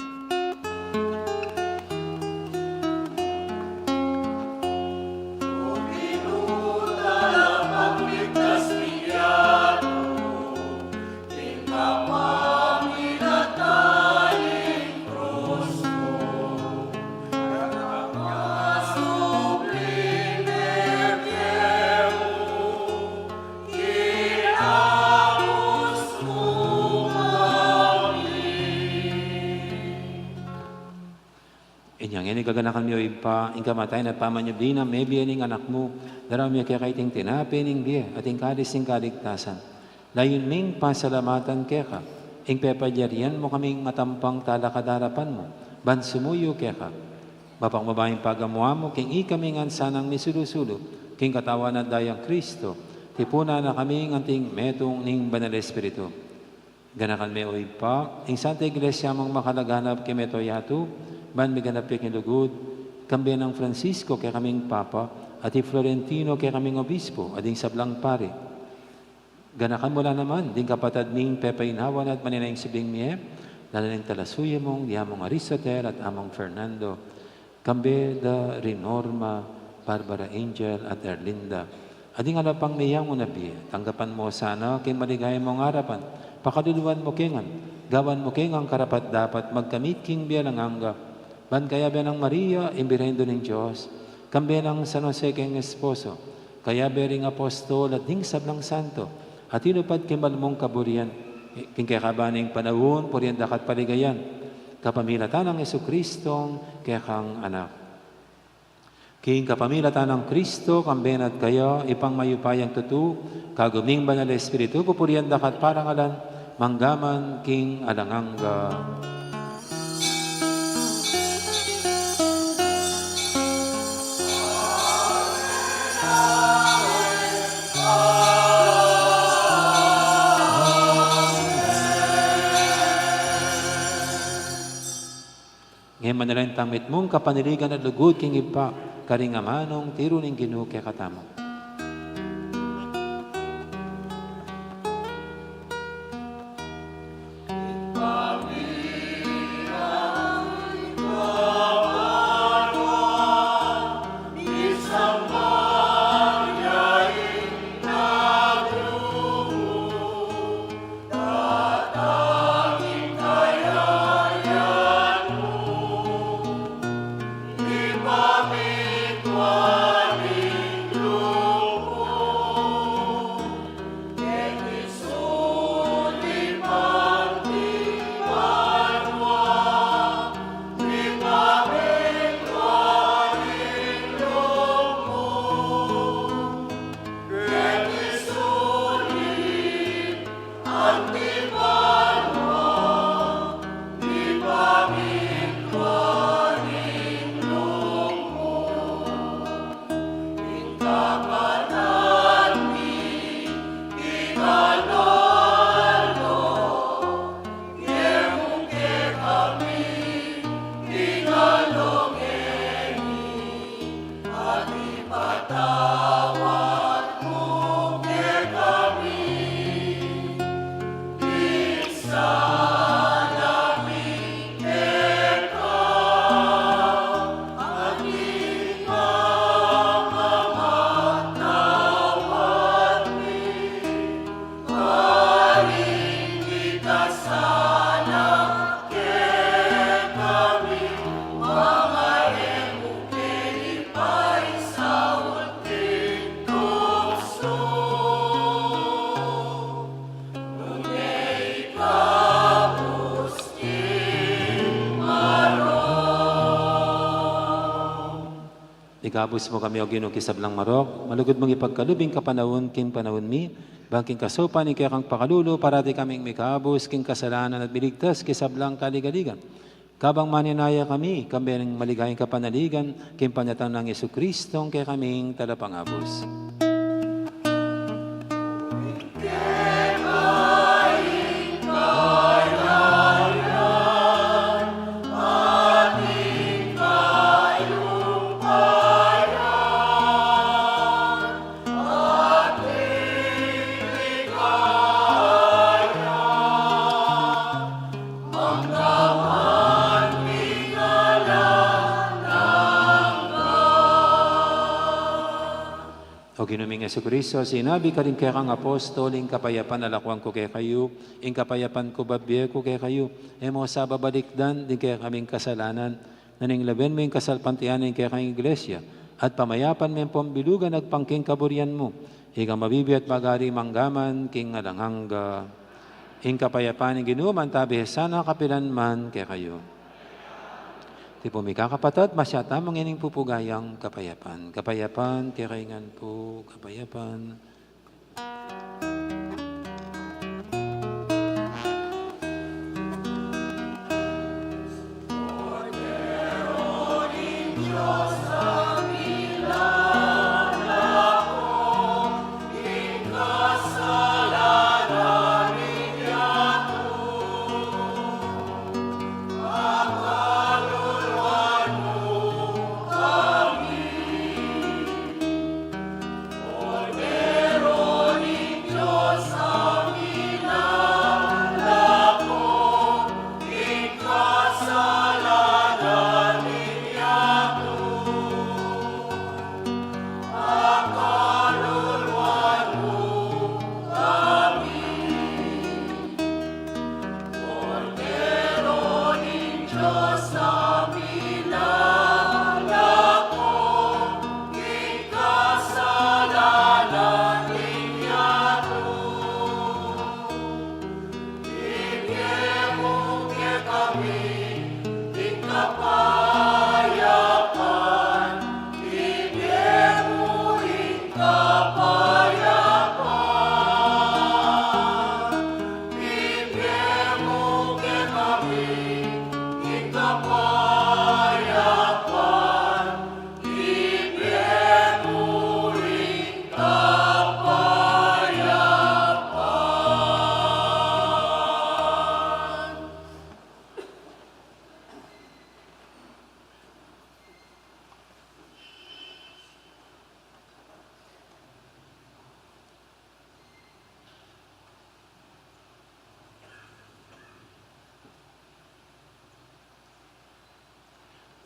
Inyang ini gaganakan niyo ipa, ing kamatay na pamanyo din na may biyaning anak mo, darami kaya kaiting tinapin ing biya, at ing kadis ing kaligtasan. Layon ming pasalamatan kaya ka, ing pepadyarian mo kaming matampang talakadarapan mo, ban sumuyo kaya ka. Bapang babaeng pagamuha mo, king ikaming ansanang misulusulo, king katawan at dayang Kristo, tipuna na kaming anting metong ning Banal Espiritu. Ganakan me o ipa, ing Santa Iglesia mong makalaganap kay Meto Yatu, ban miganapik ni lugod, kambi ng Francisco kay kaming Papa, at i Florentino kay kaming Obispo, at ing sablang pare. Ganakan mo lang naman, ding kapatad ming pepainawan at maninayang sibling miye, dalaning talasuya mong, di among Aristotel at among Fernando, kambi da Rinorma, Barbara Angel at Erlinda. At ing alapang miyang mo nabi, tanggapan mo sana kay maligaya mong harapan, pakaduluan mo kingan, gawan mo kingang karapat dapat magkamit king biyalang angga, ban kaya ba ng Maria, imbirendo ng Diyos, kambi ng San Jose king esposo, kaya bering apostol at ding sablang santo, at inupad kimbal mong kaburian, king kakabaning panahon, puriyan dakat paligayan, kapamilatan ng Jesucristong kaya kang anak. King kapamilatan ng Kristo, kamben at kayo, ipang mayupayang tutu, kaguming Banal Espiritu, pupuriyan dakat parangalan, manggaman king alanganga. Ngayon manalang tamit mong kapaniligan at lugod king ipa, karingamanong tiro ning Ginoo kay katamo. Ikabos mo kami o Ginoo kisablang marok, malugod mong ipagkalubing kapanahon king panahon mi, bangking kasopan ni kaya kang pakalulo, parati kaming mikabos king kasalanan at biligtas kisablang kaligaligan. Kabang maninaya kami, kambi ng maligayang kapanaligan, king panyatan ng Jesucristong kaya kaming talapangabos. O ginuming Jesucristo, sinabi ka rin kaya kang apostol, ing kapayapan alakwang ko kaya kayo, ing kapayapan ko babye ko kaya kayo, e mo sa babalikdan, din kaya kaming kasalanan, naning laben mo yung kasalpantian ing kaya kang iglesia, at pamayapan mo yung pambilugan at pangking kaburian mo, ika mabibi at magari manggaman, king alanghangga, ing kapayapan ing ginuman tabi sana kapilan man kaya kayo. Ti po mi kakapatad, masyata mangining pupugayang kapayapan. Kapayapan, tiraingan po, kapayapan.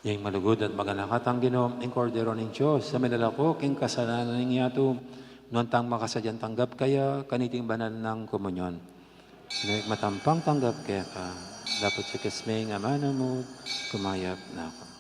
Yang malugod at maganakatang ginom, ang kordero ng Diyos, sa minalako, king kasalanan ng yato, nuantang makasadyan tanggap kaya, kaniting banal ng komunyon. Sinawik matampang tanggap kaya ka, dapat sa kasmay nga manamod, kumayap na ako.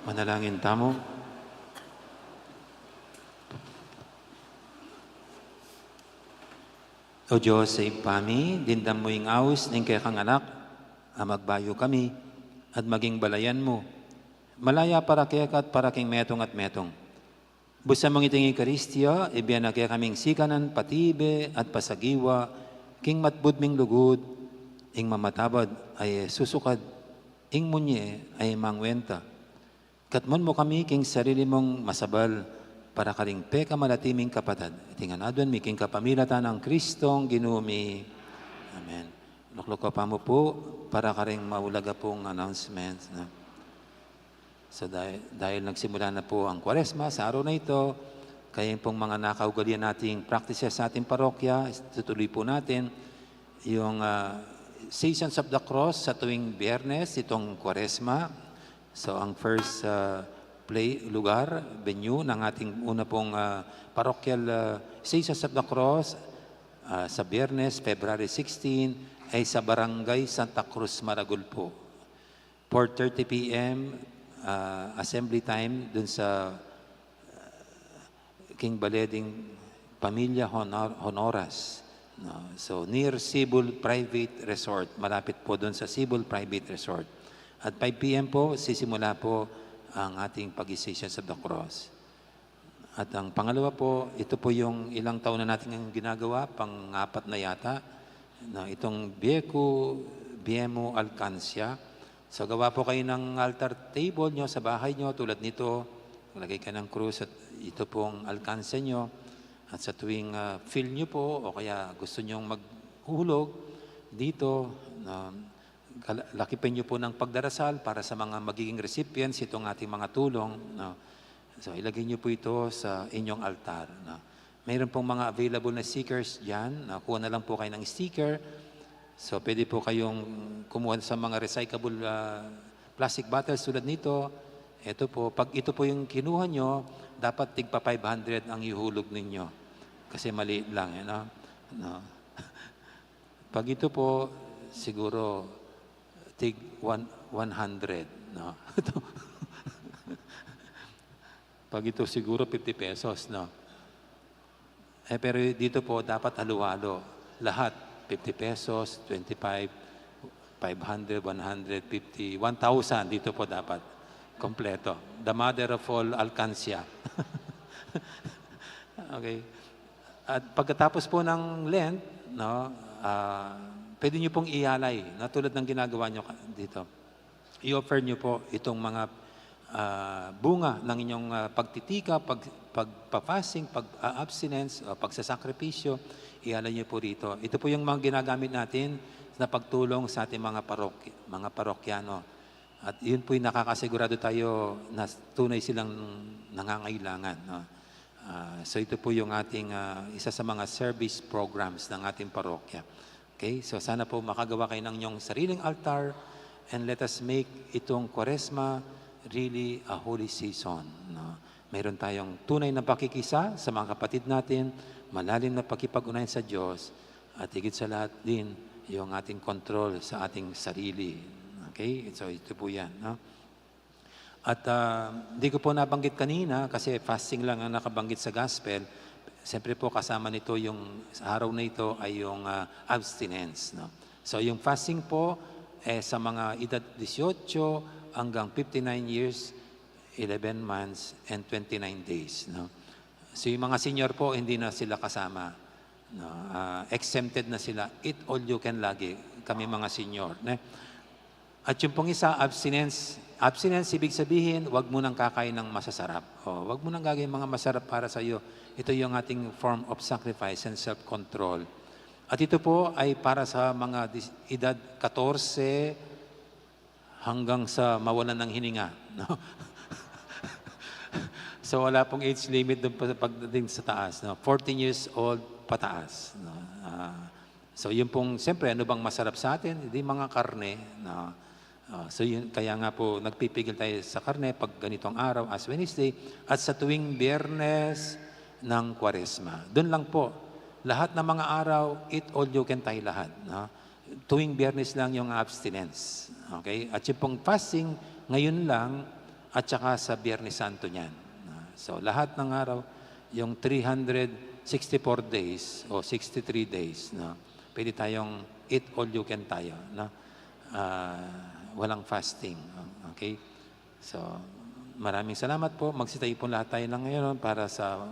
Manalangin tamo. O Diyos, sa ipami, dindam mo yung awis ng kay kang anak, magbayo kami, at maging balayan mo. Malaya para kaya at para king metong at metong. Busa mong iting Eucharistia, ibiyan na kaya kaming sikanan, patibe at pasagiwa, king matbudming lugod, ing mamatabad ay susukad, ing munye ay mangwenta. Katmon mo kami king sarili mong masabal, para karing peka malatiming kapatad. Itingan adon, miking kapamilatan ang Kristong ginumi. Amen. Luklok pa mo po, para karing maulaga pong announcement. No? So dahil nagsimula na po ang Kwaresma sa araw na ito, kaya pong mga nakaugalian nating practices sa ating parokya, tutuloy po natin yung Seasons of the Cross sa tuwing Biyernes, itong Kwaresma. So ang first lugar, venue ng ating una pong parochial Seasons of the Cross sa Biyernes, February 16, ay sa Barangay Santa Cruz, Maragul po. 4:30 p.m. Assembly time dun sa King Baleding Pamilya Honoras. No? So near Cebu Private Resort, malapit po dun sa Cebu Private Resort. At 5 p.m. po, sisimula po ang ating pag-Seasons of the Cross. At ang pangalawa po, ito po yung ilang taon na natin ang ginagawa, pang-apat na yata, na itong Biemo Alcancia. So gawa po kayo ng altar table nyo sa bahay nyo, tulad nito, lagay ka ng krus at ito pong alcancia nyo. At sa tuwing feel nyo po, o kaya gusto nyong maghulog dito, lakipin nyo po ng pagdarasal para sa mga magiging recipients itong ating mga tulong. No? So ilagay nyo po ito sa inyong altar. No? Mayroon pong mga available na stickers dyan. Kuha na lang po kayo ng sticker. So pwede po kayong kumuha sa mga recyclable plastic bottles tulad nito. Ito po, pag ito po yung kinuha nyo, dapat tigpa 500 ang ihulog ninyo. Kasi maliit lang. No? Pag ito po, siguro tig 100. No? Pag ito siguro 50 pesos. No? Pero dito po dapat halo-halo. Lahat 50 pesos, 25, 500, 150, 1,000 dito po dapat. Kompleto. The mother of all alcancia. Okay. At pagkatapos po ng Lent, no, pwede nyo pong ialay, na tulad ng ginagawa nyo dito. I-offer nyo po itong mga bunga ng inyong pagtitika, pagpa-fasting, pag-abstinence, pagsasakripisyo, ialay nyo po rito. Ito po yung mga ginagamit natin na pagtulong sa ating mga parokyano. At yun po yung nakakasigurado tayo na tunay silang nangangailangan. No? So ito po yung ating isa sa mga service programs ng ating parokya. Okay? So sana po makagawa kayo ng inyong sariling altar and let us make itong Kwaresma really a holy season. No? Mayroon tayong tunay na pakikisa sa mga kapatid natin, malalim na pakipag-unayan sa Diyos, at higit sa lahat din yung ating control sa ating sarili. Okay? So ito po yan. No? At di ko po nabanggit kanina kasi fasting lang ang nakabanggit sa gospel. Siyempre po kasama nito yung sa araw na ito ay yung abstinence. No? So yung fasting po sa mga edad 18 hanggang 59 years, 11 months, and 29 days. No? So yung mga senior po, hindi na sila kasama. No? Exempted na sila. Eat all you can lagi. Kami mga senior. Ne? At yung pong isa, abstinence. Abstinence, ibig sabihin, wag mo nang kakain ng masasarap. Wag mo nang gagawin mga masarap para sa iyo. Ito yung ating form of sacrifice and self-control. At ito po ay para sa mga edad 14 hanggang sa mawalan ng hininga. No? So wala pong age limit doon pagdating sa taas. No? 14 years old pataas. No? So yun pong, siyempre, ano bang masarap sa atin? Hindi mga karne. No? So yun, kaya nga po nagpipigil tayo sa karne pag ganitong araw as Wednesday at sa tuwing Biyernes ng Kwaresma. Doon lang po, lahat ng mga araw, eat all you can tayo lahat. No? Tuwing Biyernes lang yung abstinence. Okay? At yung pong fasting, ngayon lang, at saka sa Biyernes Santo niyan. So lahat ng araw, yung 364 days o 63 days, no, pwede tayong eat all you can tayo. No? Walang fasting. Okay? So, maraming salamat po. Magsitayo po lahat tayo lang ngayon para sa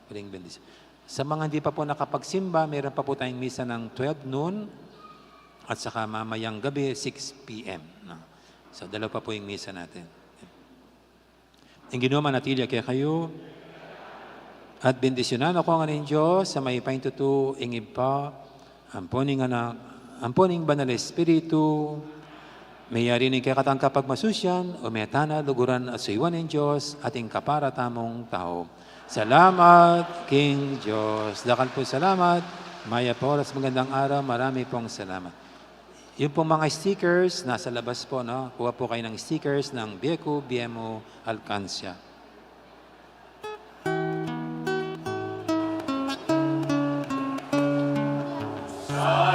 huling bendisyon. Sa mga hindi pa po nakapagsimba, meron pa po tayong misa ng 12 noon at saka mamayang gabi, 6 p.m. No? So, dalawa pa po yung misa natin. Ang Ginoo manatili kaya kayo at bendisyonan ako ang aning Diyos sa may paintutu ingib pa amponing anak, amponing banal Espiritu, mayari ni kaya katang kapag masusyan o metana luguran at suiwan ng Diyos ating kaparatamong tao. Salamat, King Diyos. Dakal po salamat. Maya po, oras magandang araw. Marami pong salamat. Yung pong mga stickers, nasa labas po, no? Kuha po kayo ng stickers ng Bieco, BMO, Alcancia. Sa